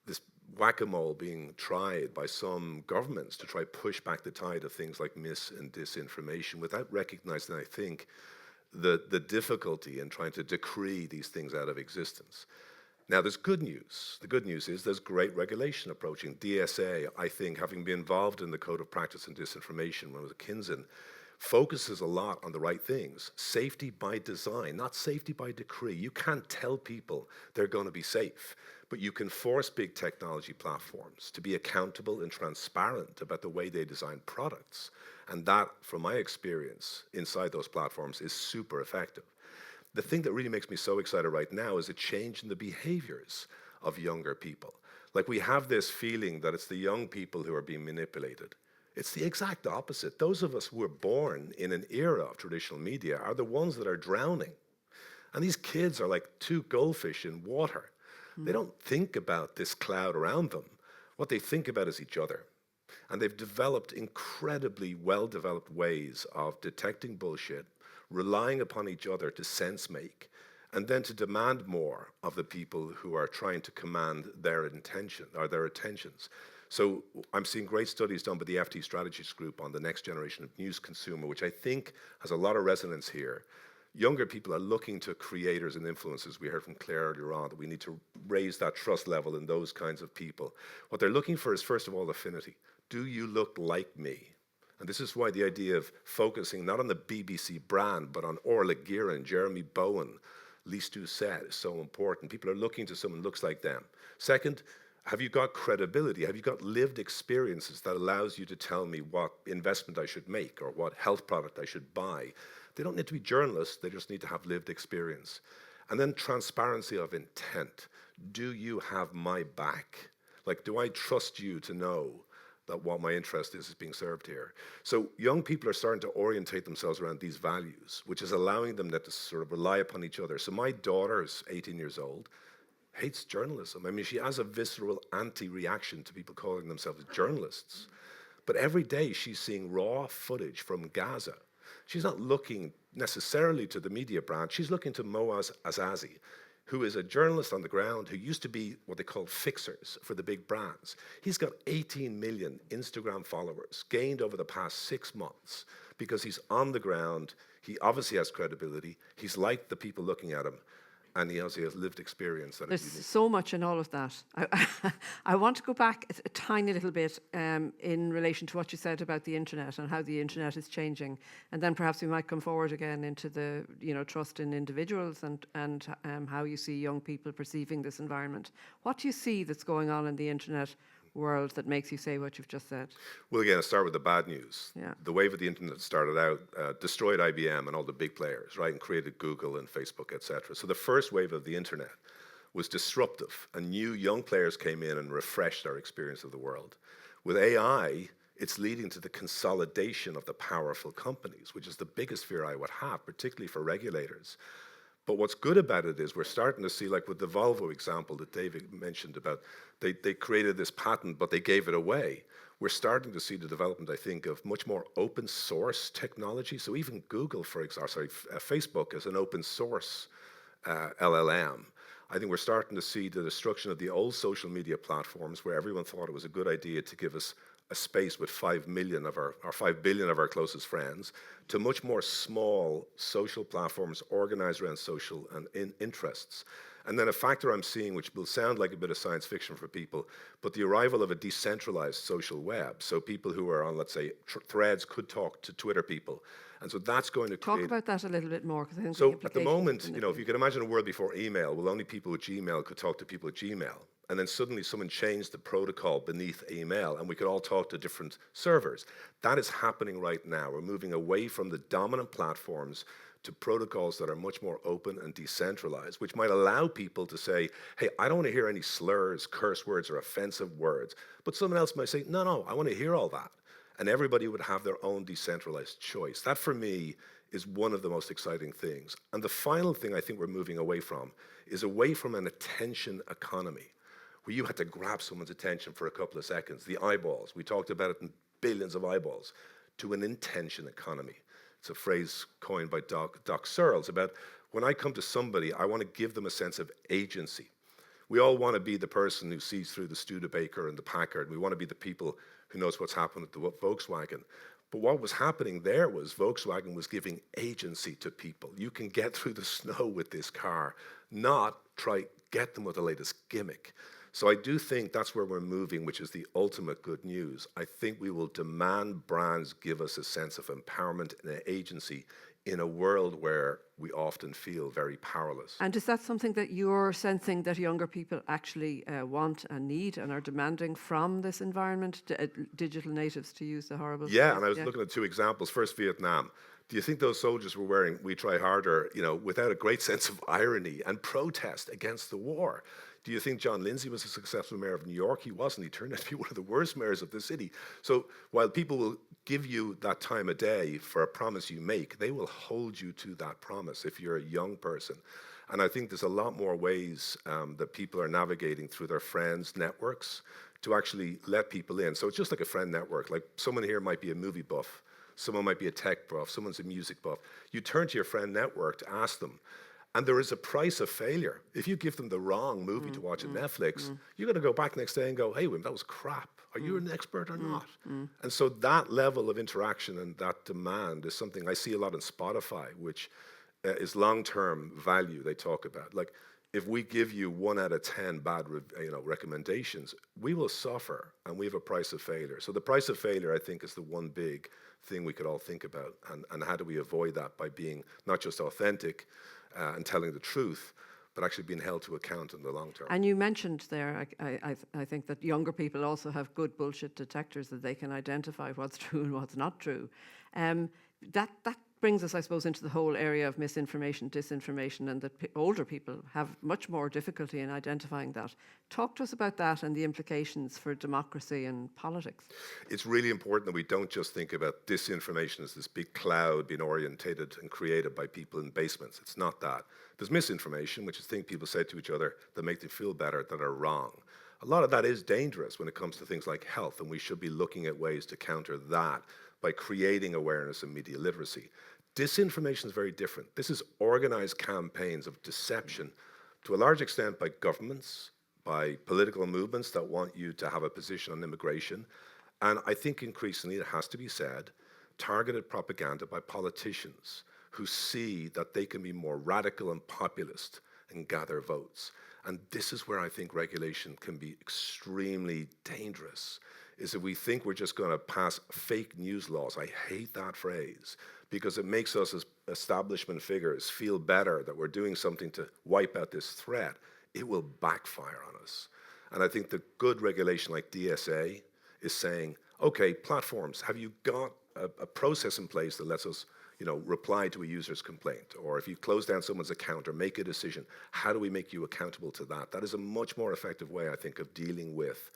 Q: this whack-a-mole being tried by some governments to try push back the tide of things like mis and disinformation without recognizing, I think, the difficulty in trying to decree these things out of existence. Now, there's good news. The good news is there's great regulation approaching. DSA, I think, having been involved in the Code of Practice and Disinformation when I was at Kinzen, focuses a lot on the right things. Safety by design, not safety by decree. You can't tell people they're going to be safe, but you can force big technology platforms to be accountable and transparent about the way they design products. And that, from my experience inside those platforms, is super effective. The thing that really makes me so excited right now is a change in the behaviors of younger people. Like, we have this feeling that it's the young people who are being manipulated. It's the exact opposite. Those of us who were born in an era of traditional media are the ones that are drowning. And these kids are like two goldfish in water. They don't think about this cloud around them. What they think about is each other. And they've developed incredibly well-developed ways of detecting bullshit, relying upon each other to sense make, and then to demand more of the people who are trying to command their intention or their attentions. So I'm seeing great studies done by the FT Strategies Group on the next generation of news consumer, which I think has a lot of resonance here. Younger people are looking to creators and influencers. We heard from Claire earlier on that we need to raise that trust level in those kinds of people. What they're looking for is, first of all, affinity. Do you look like me? And this is why the idea of focusing not on the BBC brand, but on Orla Guerin, Jeremy Bowen, Lee Doucette is so important. People are looking to someone who looks like them. Second, have you got credibility? Have you got lived experiences that allows you to tell me what investment I should make or what health product I should buy? They don't need to be journalists, they just need to have lived experience. And then transparency of intent. Do you have my back? Like, do I trust you to know that what my interest is being served here? So young people are starting to orientate themselves around these values, which is allowing them to sort of rely upon each other. So my daughter is 18 years old, hates journalism. I mean, she has a visceral anti-reaction to people calling themselves journalists. But every day she's seeing raw footage from Gaza. She's not looking necessarily to the media brand, she's looking to Moaz Azazi, who is a journalist on the ground who used to be what they call fixers for the big brands. He's got 18 million Instagram followers, gained over the past 6 months, because he's on the ground, he obviously has credibility, he's liked the people looking at him, and he also has lived experience.
A: There's so much in all of that. I want to go back a tiny little bit in relation to what you said about the internet and how the internet is changing, and then perhaps we might come forward again into the trust in individuals and how you see young people perceiving this environment. What do you see that's going on in the internet world that makes you say what you've just said?
Q: Well, again, I'll start with the bad news.
A: Yeah.
Q: The wave of the internet started out, destroyed IBM and all the big players, right, and created Google and Facebook, etc. So the first wave of the internet was disruptive, and new young players came in and refreshed our experience of the world. With AI, it's leading to the consolidation of the powerful companies, which is the biggest fear I would have, particularly for regulators. But what's good about it is we're starting to see, like with the Volvo example that David mentioned about, they created this patent, but they gave it away. We're starting to see the development, I think, of much more open source technology. So even Google, Facebook is an open source LLM. I think we're starting to see the destruction of the old social media platforms where everyone thought it was a good idea to give us a space with 5 million of our 5 billion of our closest friends, to much more small social platforms organized around social and interests. And then a factor I'm seeing, which will sound like a bit of science fiction for people, but the arrival of a decentralized social web. So people who are on, let's say, threads could talk to Twitter people. And so that's going to create...
A: Talk about that a little bit more, because I think
Q: so at the moment, if you could imagine a world before email, well, only people with Gmail could talk to people with Gmail. And then suddenly someone changed the protocol beneath email and we could all talk to different servers. That is happening right now. We're moving away from the dominant platforms to protocols that are much more open and decentralized, which might allow people to say, hey, I don't want to hear any slurs, curse words, or offensive words. But someone else might say, no, I want to hear all that. And everybody would have their own decentralized choice. That, for me, is one of the most exciting things. And the final thing I think we're moving away from is away from an attention economy, where you had to grab someone's attention for a couple of seconds, the eyeballs. We talked about it in billions of eyeballs, to an intention economy. It's a phrase coined by Doc Searles about when I come to somebody, I want to give them a sense of agency. We all want to be the person who sees through the Studebaker and the Packard. We want to be the people who knows what's happened at the Volkswagen. But what was happening there was Volkswagen was giving agency to people. You can get through the snow with this car, not try get them with the latest gimmick. So I do think that's where we're moving, which is the ultimate good news. I think we will demand brands give us a sense of empowerment and an agency in a world where we often feel very powerless.
A: And is that something that you're sensing that younger people actually want and need and are demanding from this environment, digital natives, to use the horrible
Q: Yeah,
A: phrase?
Q: and I was looking at two examples. First, Vietnam. Do you think those soldiers were wearing "We Try Harder," without a great sense of irony and protest against the war? Do you think John Lindsay was a successful mayor of New York? He wasn't. He turned out to be one of the worst mayors of the city. So while people will give you that time of day for a promise you make, they will hold you to that promise if you're a young person. And I think there's a lot more ways that people are navigating through their friends' networks to actually let people in. So it's just like a friend network. Like someone here might be a movie buff, someone might be a tech buff, someone's a music buff. You turn to your friend network to ask them. And there is a price of failure. If you give them the wrong movie to watch on Netflix, you're going to go back next day and go, hey, Wim, that was crap. Are you an expert or not? And so that level of interaction and that demand is something I see a lot in Spotify, which is long-term value they talk about. Like, if we give you 1 out of 10 bad recommendations, we will suffer, and we have a price of failure. So the price of failure, I think, is the one big thing we could all think about. And how do we avoid that by being not just authentic and telling the truth, but actually being held to account in the long term.
A: And you mentioned there, I think that younger people also have good bullshit detectors that they can identify what's true and what's not true. That brings us, I suppose, into the whole area of misinformation, disinformation, and that older people have much more difficulty in identifying that. Talk to us about that and the implications for democracy and politics.
Q: It's really important that we don't just think about disinformation as this big cloud being orientated and created by people in basements. It's not that. There's misinformation, which is things people say to each other that make them feel better, that are wrong. A lot of that is dangerous when it comes to things like health, and we should be looking at ways to counter that by creating awareness and media literacy. Disinformation is very different. This is organized campaigns of deception, to a large extent by governments, by political movements that want you to have a position on immigration, and I think increasingly, it has to be said, targeted propaganda by politicians who see that they can be more radical and populist and gather votes. And this is where I think regulation can be extremely dangerous, is that we think we're just going to pass fake news laws. I hate that phrase, because it makes us as establishment figures feel better that we're doing something to wipe out this threat. It will backfire on us. And I think the good regulation like DSA is saying, okay, platforms, have you got a process in place that lets us reply to a user's complaint? Or if you close down someone's account or make a decision, how do we make you accountable to that? That is a much more effective way, I think, of dealing with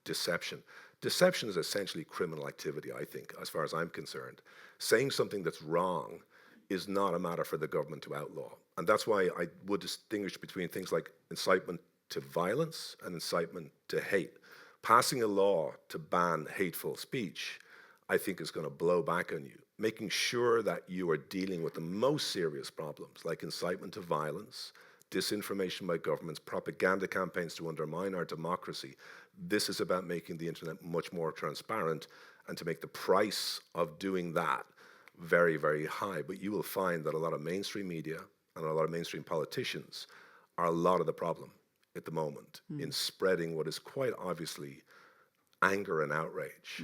Q: deception. Deception is essentially criminal activity, I think, as far as I'm concerned. Saying something that's wrong is not a matter for the government to outlaw. And that's why I would distinguish between things like incitement to violence and incitement to hate. Passing a law to ban hateful speech, I think, is going to blow back on you. Making sure that you are dealing with the most serious problems, like incitement to violence, disinformation by governments, propaganda campaigns to undermine our democracy. This is about making the internet much more transparent and to make the price of doing that very, very high. But you will find that a lot of mainstream media and a lot of mainstream politicians are a lot of the problem at the moment in spreading what is quite obviously anger and outrage.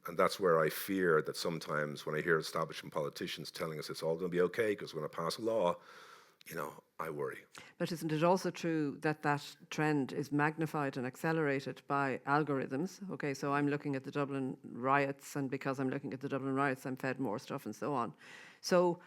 Q: And that's where I fear that sometimes when I hear establishment politicians telling us it's all going to be okay because we're going to pass a law, I worry.
A: But isn't it also true that that trend is magnified and accelerated by algorithms? Okay, so I'm looking at the Dublin riots, and because I'm looking at the Dublin riots, I'm fed more stuff and so on. So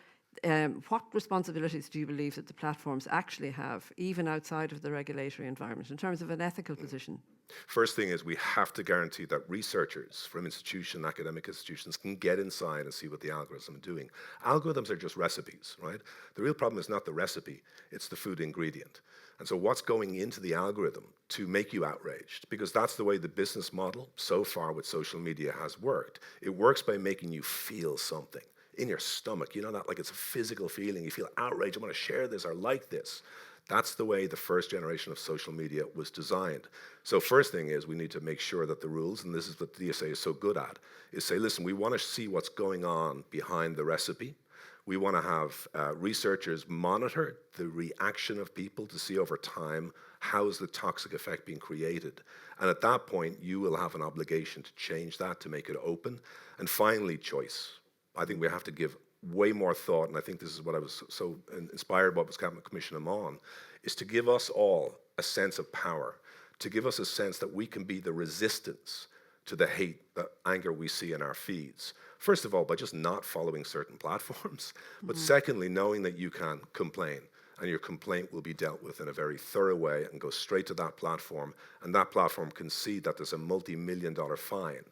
A: what responsibilities do you believe that the platforms actually have, even outside of the regulatory environment, in terms of an ethical position?
Q: First thing is we have to guarantee that researchers from academic institutions can get inside and see what the algorithms are doing. Algorithms are just recipes, right? The real problem is not the recipe, it's the food ingredient. And so what's going into the algorithm to make you outraged? Because that's the way the business model so far with social media has worked. It works by making you feel something in your stomach, that like it's a physical feeling. You feel outraged, I want to share this or like this. That's the way the first generation of social media was designed. So first thing is we need to make sure that the rules, and this is what the DSA is so good at, is say, listen, we want to see what's going on behind the recipe. We want to have researchers monitor the reaction of people to see over time how is the toxic effect being created. And at that point, you will have an obligation to change that, to make it open. And finally, choice. I think we have to give way more thought, and I think this is what I was so inspired by what was happening with Commissioner Meán, is to give us all a sense of power, to give us a sense that we can be the resistance to the hate, the anger we see in our feeds. First of all, by just not following certain platforms, but secondly, knowing that you can complain, and your complaint will be dealt with in a very thorough way and go straight to that platform, and that platform can see that there's a multi-million-dollar fine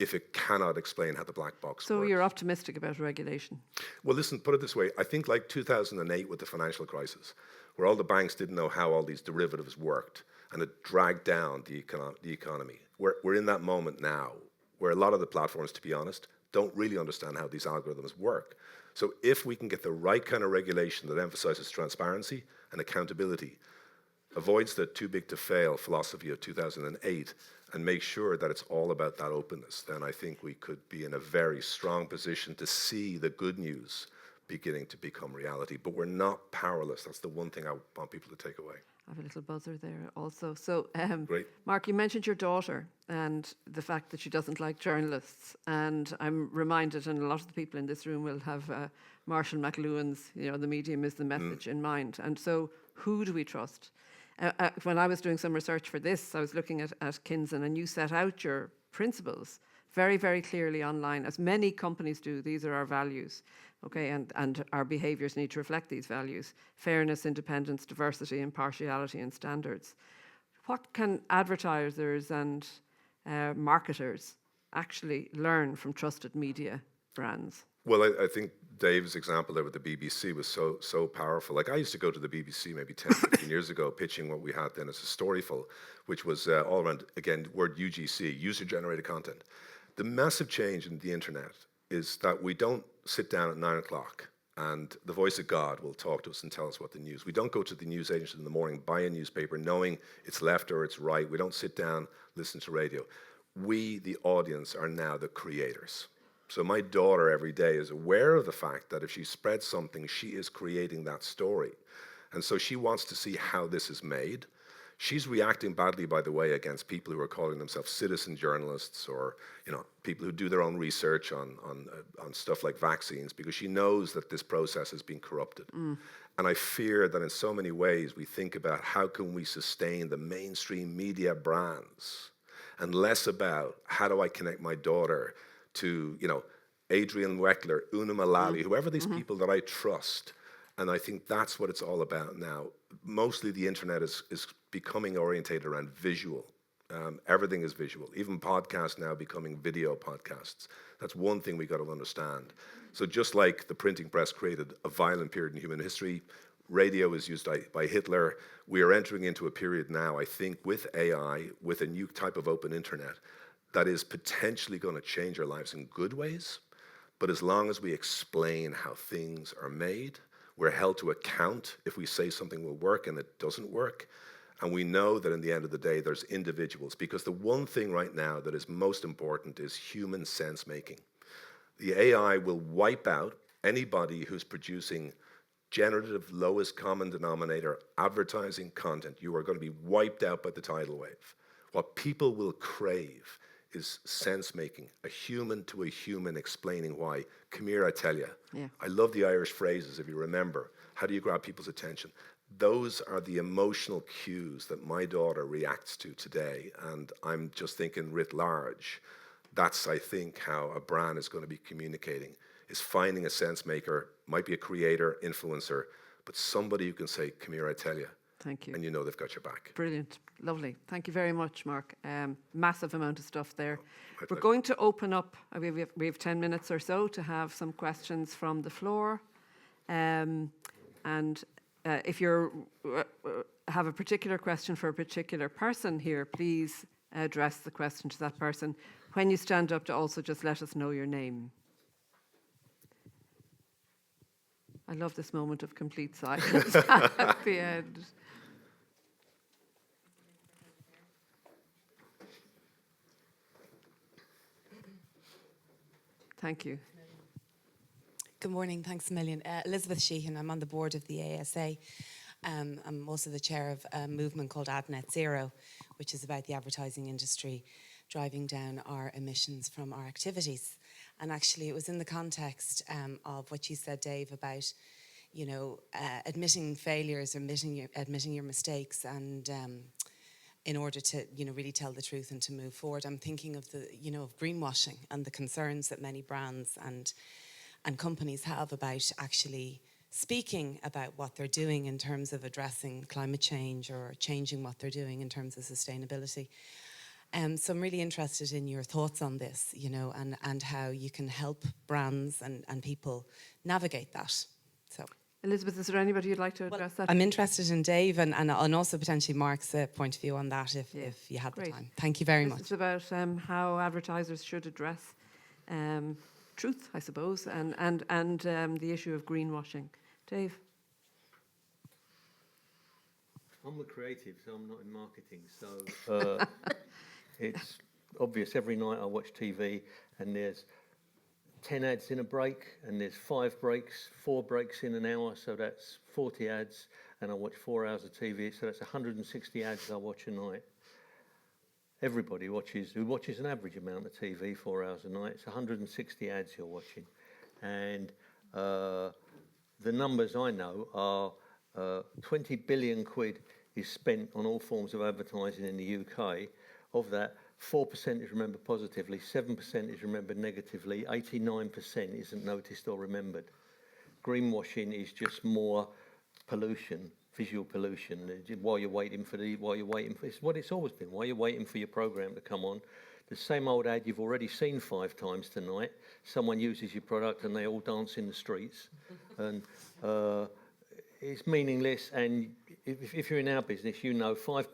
Q: if it cannot explain how the black box
A: So
Q: works.
A: you're optimistic about regulation?
Q: Well, listen, put it this way. I think like 2008 with the financial crisis, where all the banks didn't know how all these derivatives worked, and it dragged down the economy. We're in that moment now where a lot of the platforms, to be honest, don't really understand how these algorithms work. So if we can get the right kind of regulation that emphasizes transparency and accountability, avoids the too big to fail philosophy of 2008, and make sure that it's all about that openness, then I think we could be in a very strong position to see the good news beginning to become reality. But we're not powerless. That's the one thing I want people to take away.
A: I have a little buzzer there also. So,
Q: Great.
A: Mark, you mentioned your daughter and the fact that she doesn't like journalists. And I'm reminded, and a lot of the people in this room will have Marshall McLuhan's, the medium is the message in mind. And so who do we trust? When I was doing some research for this, I was looking at Kinsen, and you set out your principles very, very clearly online, as many companies do. These are our values, okay, and our behaviours need to reflect these values: fairness, independence, diversity, impartiality, and standards. What can advertisers and marketers actually learn from trusted media brands?
Q: Well, I think Dave's example there with the BBC was so powerful. Like, I used to go to the BBC maybe 10, 15 years ago, pitching what we had then as a Storyful, which was all around, again, word UGC, user-generated content. The massive change in the internet is that we don't sit down at 9 o'clock and the voice of God will talk to us and tell us what the news. We don't go to the news agent in the morning, buy a newspaper, knowing it's left or it's right. We don't sit down, listen to radio. We, the audience, are now the creators. So my daughter every day is aware of the fact that if she spreads something, she is creating that story. And so she wants to see how this is made. She's reacting badly, by the way, against people who are calling themselves citizen journalists, or people who do their own research on stuff like vaccines, because she knows that this process has been corrupted. And I fear that in so many ways we think about how can we sustain the mainstream media brands, and less about how do I connect my daughter to, Adrian Weckler, Una Mullally, whoever these people that I trust. And I think that's what it's all about now. Mostly the internet is becoming orientated around visual. Everything is visual. Even podcasts now becoming video podcasts. That's one thing we got to understand. So just like the printing press created a violent period in human history, radio is used by Hitler. We are entering into a period now, I think, with AI, with a new type of open internet, that is potentially going to change our lives in good ways. But as long as we explain how things are made, we're held to account if we say something will work and it doesn't work. And we know that in the end of the day, there's individuals. Because the one thing right now that is most important is human sense making. The AI will wipe out anybody who's producing generative lowest common denominator advertising content. You are going to be wiped out by the tidal wave. What people will crave is sense-making, a human to a human explaining why. Come here, I tell you.
A: Yeah.
Q: I love the Irish phrases, if you remember. How do you grab people's attention? Those are the emotional cues that my daughter reacts to today. And I'm just thinking writ large, that's, I think, how a brand is going to be communicating, is finding a sense maker, might be a creator, influencer, but somebody who can say, come here, I tell you.
A: Thank you.
Q: And you know they've got your back.
A: Brilliant. Lovely. Thank you very much, Mark. Massive amount of stuff there. We're
Q: pleasure.
A: going to open up, we have 10 minutes or so to have some questions from the floor. If you have a particular question for a particular person here, please address the question to that person. When you stand up, to also just let us know your name. I love this moment of complete silence at the end. Thank you.
U: Good morning. Thanks a million. Elizabeth Sheehan. I'm on the board of the ASA. I'm also the chair of a movement called AdNet Zero, which is about the advertising industry driving down our emissions from our activities. And actually, it was in the context of what you said, Dave, about admitting failures, admitting your mistakes, and in order to really tell the truth and to move forward. I'm thinking of the of greenwashing and the concerns that many brands and companies have about actually speaking about what they're doing in terms of addressing climate change or changing what they're doing in terms of sustainability. So I'm really interested in your thoughts on this, and how you can help brands and people navigate that. So
A: Elizabeth, is there anybody you'd like to address that?
U: I'm interested in Dave and also potentially Mark's point of view on that if you had the time. Thank you very much.
A: It's about how advertisers should address truth, I suppose, and the issue of greenwashing. Dave?
E: I'm a creative, so I'm not in marketing. So it's obvious every night I watch TV and there's 10 ads in a break and there's 4 breaks in an hour, so that's 40 ads, and I watch 4 hours of TV, so that's 160 ads I watch a night. Everybody who watches an average amount of TV 4 hours a night, it's 160 ads you're watching. And the numbers I know are 20 billion quid is spent on all forms of advertising in the UK. Of that, 4% is remembered positively, 7% is remembered negatively, 89% isn't noticed or remembered. Greenwashing is just more pollution, visual pollution. While you're waiting for it's what it's always been. While you're waiting for your program to come on, the same old ad you've already seen 5 times tonight. Someone uses your product and they all dance in the streets, and it's meaningless. And if you're in our business, you know 5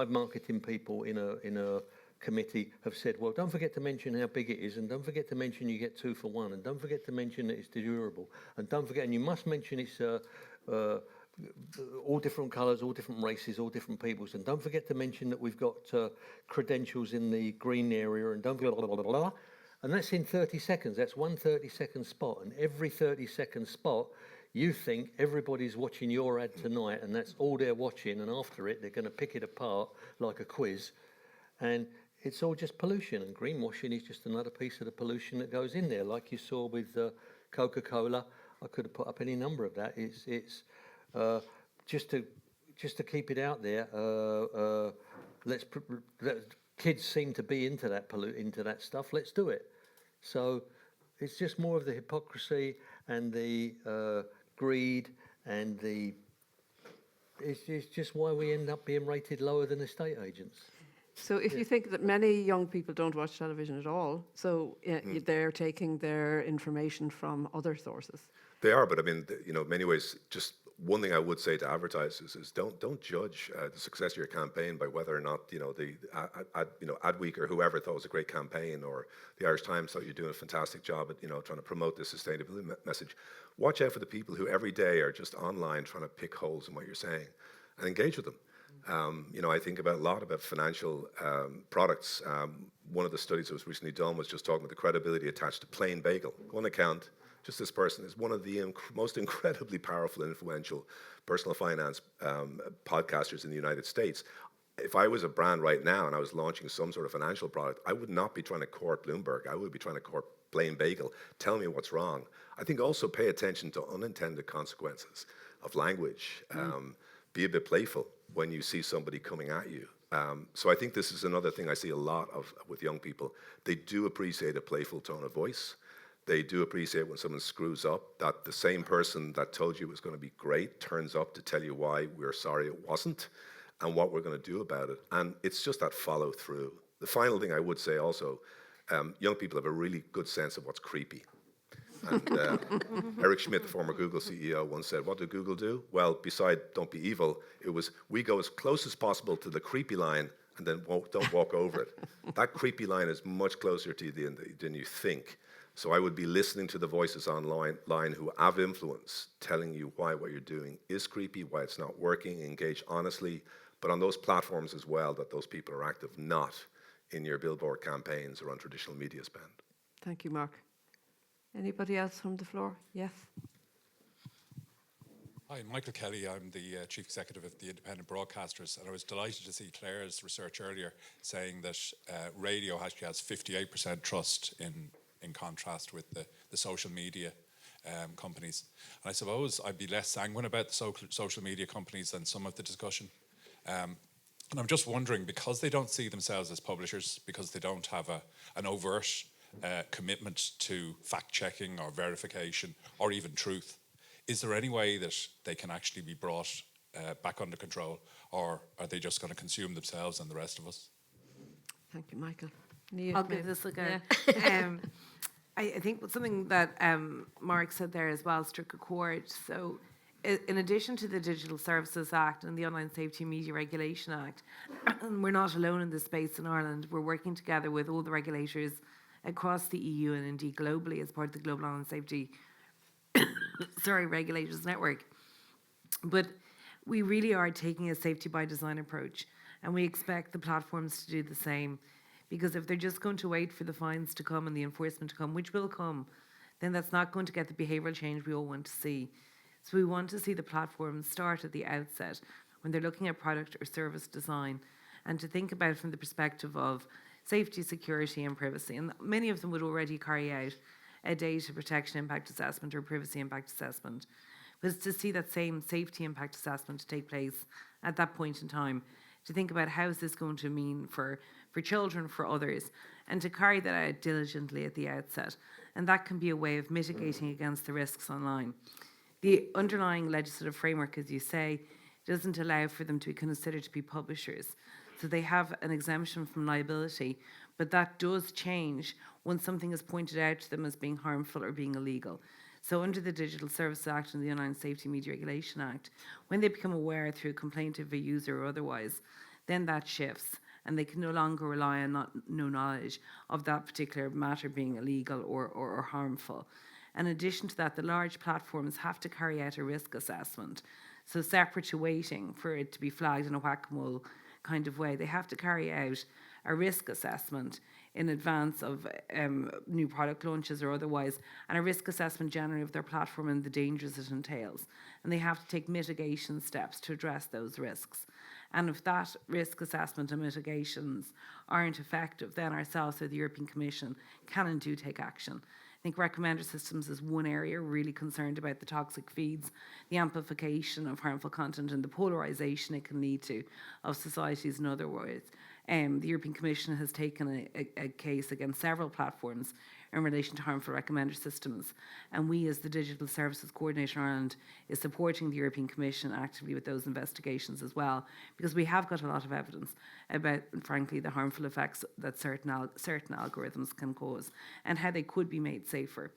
E: marketing people in a committee have said, well, don't forget to mention how big it is, and don't forget to mention you get 2 for 1, and don't forget to mention that it's durable, and don't forget, and you must mention it's all different colours, all different races, all different peoples, and don't forget to mention that we've got credentials in the green area, and don't forget blah, blah, blah, blah. And that's in 30 seconds. That's one 30-second spot, and every 30-second spot you think everybody's watching your ad tonight, and that's all they're watching, and after it they're going to pick it apart like a quiz, and it's all just pollution. And greenwashing is just another piece of the pollution that goes in there, like you saw with Coca-Cola. I could have put up any number of that. It's just to keep it out there. Kids seem to be into that stuff. Let's do it. So it's just more of the hypocrisy and the greed, and it's just why we end up being rated lower than estate agents.
A: So if you think that many young people don't watch television at all, so they're taking their information from other sources.
Q: They are, but I mean, in many ways, just one thing I would say to advertisers is don't judge the success of your campaign by whether or not the Adweek or whoever thought it was a great campaign, or the Irish Times thought you're doing a fantastic job at trying to promote this sustainability message. Watch out for the people who every day are just online trying to pick holes in what you're saying, and engage with them. I think a lot about financial products. One of the studies that was recently done was just talking about the credibility attached to plain bagel. One account. Just this person is one of the most incredibly powerful and influential personal finance podcasters in the United States. If I was a brand right now and I was launching some sort of financial product, I would not be trying to court Bloomberg. I would be trying to court Plain Bagel. Tell me what's wrong. I think also pay attention to unintended consequences of language. Be a bit playful when you see somebody coming at you. So I think this is another thing I see a lot of with young people. They do appreciate a playful tone of voice. They do appreciate when someone screws up, that the same person that told you it was going to be great turns up to tell you why we're sorry it wasn't and what we're going to do about it. And it's just that follow through. The final thing I would say also, young people have a really good sense of what's creepy. And Eric Schmidt, the former Google CEO, once said, what did Google do? Well, beside don't be evil, it was we go as close as possible to the creepy line and then don't walk over it. That creepy line is much closer to you than you think. So I would be listening to the voices online who have influence, telling you why what you're doing is creepy, why it's not working, engage honestly, but on those platforms as well, that those people are active, not in your billboard campaigns or on traditional media spend.
A: Thank you, Mark. Anybody else from the floor? Yes.
B: Hi, Michael Kelly. I'm the Chief Executive of the Independent Broadcasters, and I was delighted to see Claire's research earlier saying that radio actually has 58% trust in contrast with the social media companies. And I suppose I'd be less sanguine about the social media companies than some of the discussion. And I'm just wondering, because they don't see themselves as publishers, because they don't have an overt commitment to fact-checking or verification or even truth, is there any way that they can actually be brought back under control, or are they just going to consume themselves and the rest of us?
A: Thank you, Michael.
D: I'll give this a go. I think something that Mark said there as well struck a chord. So in addition to the Digital Services Act and the Online Safety and Media Regulation Act, and we're not alone in this space in Ireland, we're working together with all the regulators across the EU and indeed globally as part of the Global Online Safety Regulators Network. But we really are taking a safety by design approach, and we expect the platforms to do the same. Because if they're just going to wait for the fines to come and the enforcement to come, which will come, then that's not going to get the behavioural change we all want to see. So we want to see the platforms start at the outset when they're looking at product or service design, and to think about it from the perspective of safety, security and privacy. And many of them would already carry out a data protection impact assessment or privacy impact assessment. But it's to see that same safety impact assessment to take place at that point in time, to think about how is this going to mean for children, for others, and to carry that out diligently at the outset. And that can be a way of mitigating against the risks online. The underlying legislative framework, as you say, doesn't allow for them to be considered to be publishers. So they have an exemption from liability, but that does change when something is pointed out to them as being harmful or being illegal. So under the Digital Services Act and the Online Safety and Media Regulation Act, when they become aware through a complaint of a user or otherwise, then that shifts, and they can no longer rely on no knowledge of that particular matter being illegal or harmful. In addition to that, the large platforms have to carry out a risk assessment. So separate to waiting for it to be flagged in a whack-a-mole kind of way, they have to carry out a risk assessment in advance of new product launches or otherwise, and a risk assessment generally of their platform and the dangers it entails. And they have to take mitigation steps to address those risks. And if that risk assessment and mitigations aren't effective, then ourselves or the European Commission can and do take action. I think recommender systems is one area we're really concerned about: the toxic feeds, the amplification of harmful content and the polarisation it can lead to of societies in other words. The European Commission has taken a case against several platforms in relation to harmful recommender systems, and we as the Digital Services Coordinator in Ireland is supporting the European Commission actively with those investigations as well, because we have got a lot of evidence about, frankly, the harmful effects that certain algorithms can cause and how they could be made safer.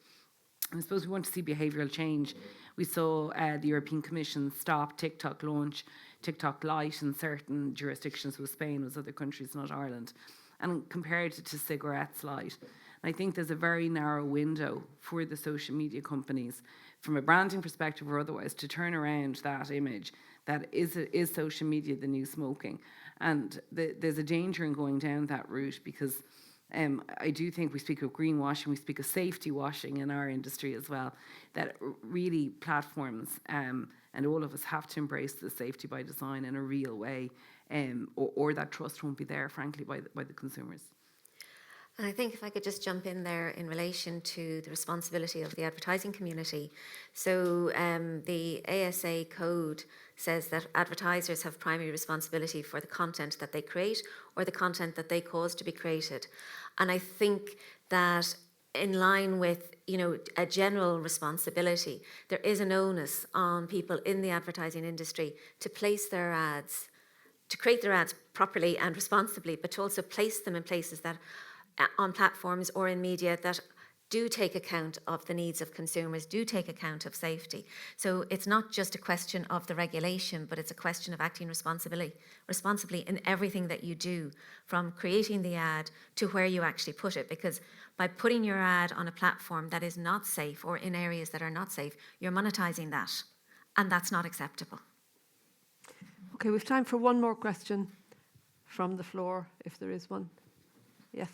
D: And I suppose we want to see behavioural change. We saw the European Commission stop TikTok launch TikTok Lite in certain jurisdictions, with Spain, was other countries, not Ireland, and compared it to cigarettes light. And I think there's a very narrow window for the social media companies, from a branding perspective or otherwise, to turn around that image that is social media the new smoking. And there's a danger in going down that route, because I do think we speak of greenwashing, we speak of safety washing in our industry as well, that really platforms and all of us have to embrace the safety by design in a real way, or that trust won't be there, frankly, by the consumers.
C: And I think if I could just jump in there in relation to the responsibility of the advertising community. So the ASA code says that advertisers have primary responsibility for the content that they create or the content that they cause to be created. And I think that in line with, a general responsibility, there is an onus on people in the advertising industry to place their ads, to create their ads properly and responsibly, but to also place them in places that on platforms or in media that do take account of the needs of consumers, do take account of safety. So it's not just a question of the regulation, but it's a question of acting responsibly in everything that you do, from creating the ad to where you actually put it. Because by putting your ad on a platform that is not safe or in areas that are not safe, you're monetizing that, and that's not acceptable.
A: Okay, we've time for one more question from the floor, if there is one. Yes.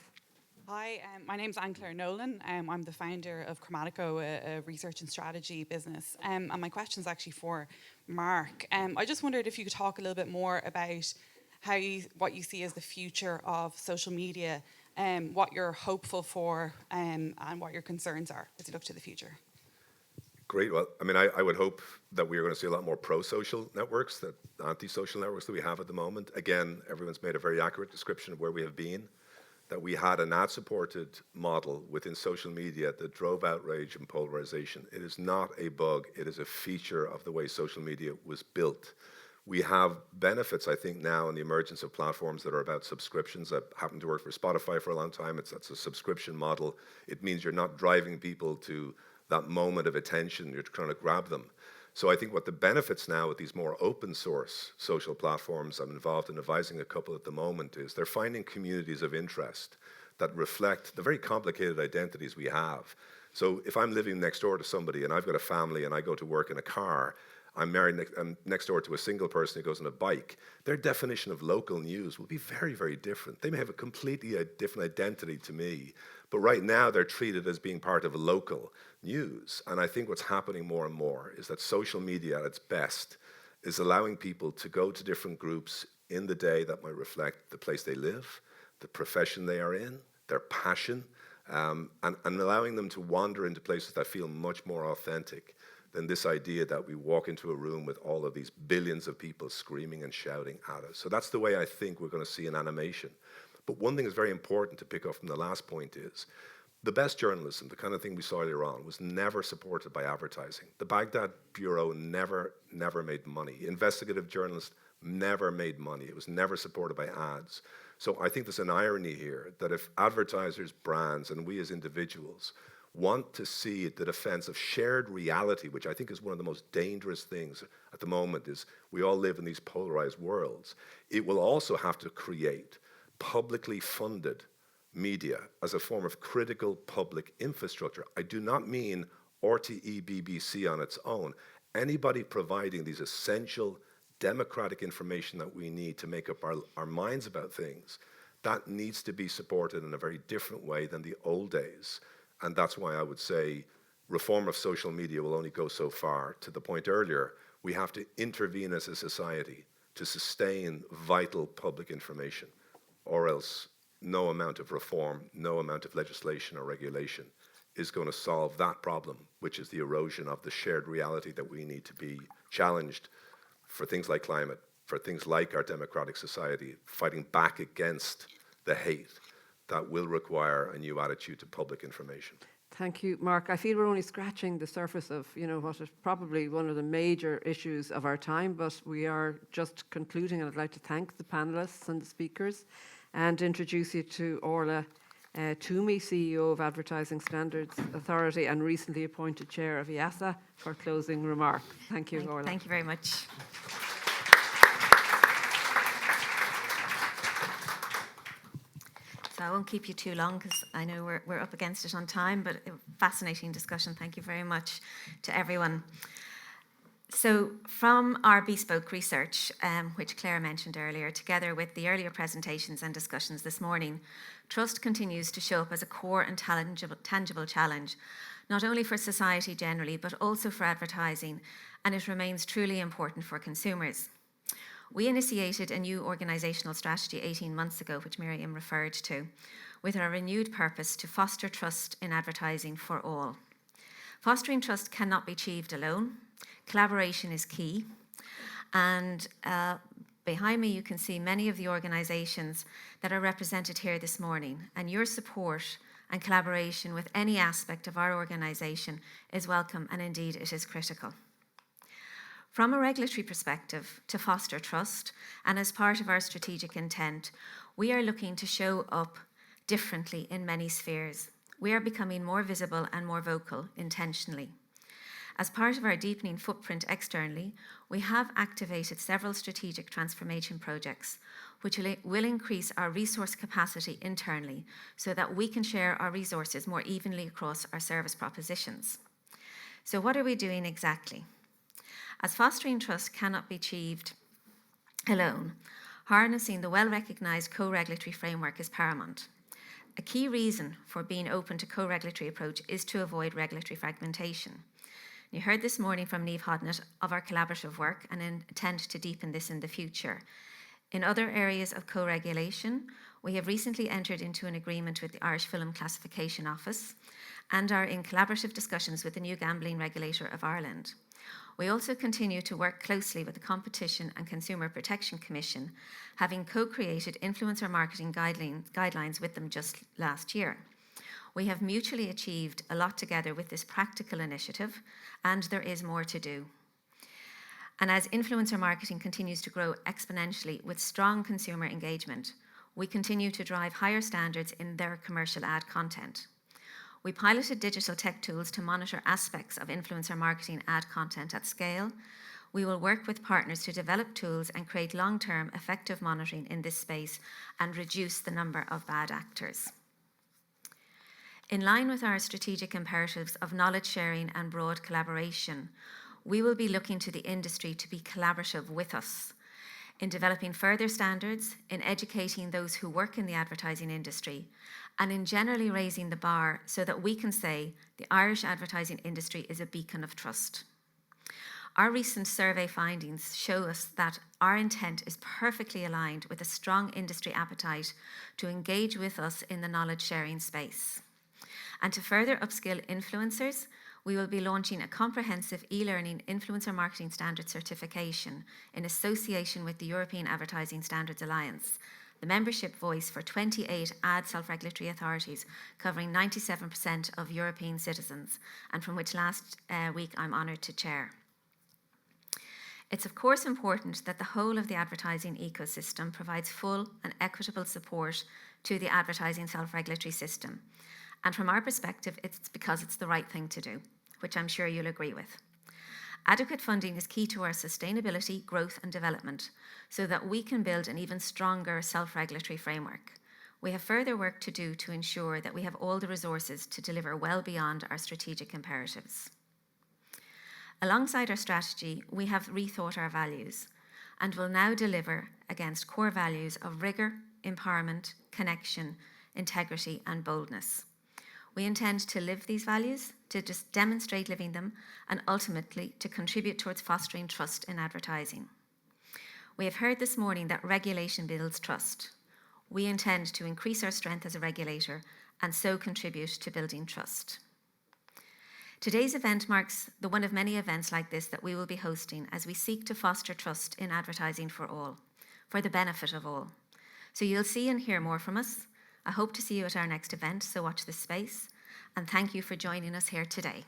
V: Hi, my name's Anne-Claire Nolan. I'm the founder of Chromatico, a research and strategy business. And my question is actually for Mark. I just wondered if you could talk a little bit more about what you see as the future of social media, what you're hopeful for, and what your concerns are as you look to the future.
Q: Great. Well, I would hope that we are going to see a lot more pro-social networks than anti-social networks that we have at the moment. Again, everyone's made a very accurate description of where we have been, that we had an ad-supported model within social media that drove outrage and polarization. It is not a bug, it is a feature of the way social media was built. We have benefits, I think, now in the emergence of platforms that are about subscriptions. I happened to work for Spotify for a long time. That's a subscription model. It means you're not driving people to that moment of attention. You're trying to grab them. So I think what the benefits now with these more open source social platforms, I'm involved in advising a couple at the moment, is they're finding communities of interest that reflect the very complicated identities we have. So if I'm living next door to somebody and I've got a family and I go to work in a car, I'm next door to a single person who goes on a bike, their definition of local news will be very, very different. They may have a completely different identity to me, but right now they're treated as being part of a local news. And I think what's happening more and more is that social media at its best is allowing people to go to different groups in the day that might reflect the place they live, the profession they are in, their passion, and allowing them to wander into places that feel much more authentic than this idea that we walk into a room with all of these billions of people screaming and shouting at us. So that's the way I think we're going to see an animation. But one thing that's very important to pick up from the last point is the best journalism, the kind of thing we saw earlier on, was never supported by advertising. The Baghdad Bureau never made money. Investigative journalists never made money. It was never supported by ads. So I think there's an irony here that if advertisers, brands, and we as individuals want to see the defense of shared reality, which I think is one of the most dangerous things at the moment, is we all live in these polarized worlds. It will also have to create publicly funded media as a form of critical public infrastructure. I do not mean RTE, BBC on its own. Anybody providing these essential democratic information that we need to make up our minds about things, that needs to be supported in a very different way than the old days. And that's why I would say reform of social media will only go so far. To the point earlier, we have to intervene as a society to sustain vital public information, or else no amount of reform, no amount of legislation or regulation is going to solve that problem, which is the erosion of the shared reality that we need to be challenged for things like climate, for things like our democratic society, fighting back against the hate that will require a new attitude to public information.
A: Thank you, Mark. I feel we're only scratching the surface of, what is probably one of the major issues of our time, but we are just concluding, and I'd like to thank the panellists and the speakers and introduce you to Orla Twomey, CEO of Advertising Standards Authority and recently appointed chair of IASA, for closing remarks. Thank you, Orla.
C: Thank you very much. So I won't keep you too long because I know we're up against it on time, but a fascinating discussion. Thank you very much to everyone. So from our bespoke research, which Claire mentioned earlier, together with the earlier presentations and discussions this morning, trust continues to show up as a core and tangible challenge, not only for society generally, but also for advertising, and it remains truly important for consumers. We initiated a new organisational strategy 18 months ago, which Miriam referred to, with our renewed purpose to foster trust in advertising for all. Fostering trust cannot be achieved alone. Collaboration is key. And behind me, you can see many of the organisations that are represented here this morning. And your support and collaboration with any aspect of our organisation is welcome, and indeed it is critical. From a regulatory perspective, to foster trust, and as part of our strategic intent, we are looking to show up differently in many spheres. We are becoming more visible and more vocal intentionally. As part of our deepening footprint externally, we have activated several strategic transformation projects, which will increase our resource capacity internally so that we can share our resources more evenly across our service propositions. So what are we doing exactly? As fostering trust cannot be achieved alone, harnessing the well-recognised co-regulatory framework is paramount. A key reason for being open to co-regulatory approach is to avoid regulatory fragmentation. You heard this morning from Niamh Hodnett of our collaborative work and intend to deepen this in the future. In other areas of co-regulation, we have recently entered into an agreement with the Irish Film Classification Office and are in collaborative discussions with the new Gambling Regulator of Ireland. We also continue to work closely with the Competition and Consumer Protection Commission, having co-created influencer marketing guidelines with them just last year. We have mutually achieved a lot together with this practical initiative, and there is more to do. And as influencer marketing continues to grow exponentially with strong consumer engagement, we continue to drive higher standards in their commercial ad content. We piloted digital tech tools to monitor aspects of influencer marketing ad content at scale. We will work with partners to develop tools and create long-term effective monitoring in this space and reduce the number of bad actors. In line with our strategic imperatives of knowledge sharing and broad collaboration, we will be looking to the industry to be collaborative with us in developing further standards, in educating those who work in the advertising industry, and in generally raising the bar so that we can say the Irish advertising industry is a beacon of trust. Our recent survey findings show us that our intent is perfectly aligned with a strong industry appetite to engage with us in the knowledge sharing space. And to further upskill influencers, we will be launching a comprehensive e-learning influencer marketing standard certification in association with the European Advertising Standards Alliance, the membership voice for 28 ad self-regulatory authorities covering 97% of European citizens, and from which last week I'm honoured to chair. It's of course important that the whole of the advertising ecosystem provides full and equitable support to the advertising self-regulatory system. And from our perspective, it's because it's the right thing to do, which I'm sure you'll agree with. Adequate funding is key to our sustainability, growth and development, so that we can build an even stronger self-regulatory framework. We have further work to do to ensure that we have all the resources to deliver well beyond our strategic imperatives. Alongside our strategy, we have rethought our values and will now deliver against core values of rigour, empowerment, connection, integrity and boldness. We intend to live these values, to just demonstrate living them, and ultimately to contribute towards fostering trust in advertising. We have heard this morning that regulation builds trust. We intend to increase our strength as a regulator and so contribute to building trust. Today's event marks the one of many events like this that we will be hosting as we seek to foster trust in advertising for all, for the benefit of all. So you'll see and hear more from us. I hope to see you at our next event, so watch this space. And thank you for joining us here today.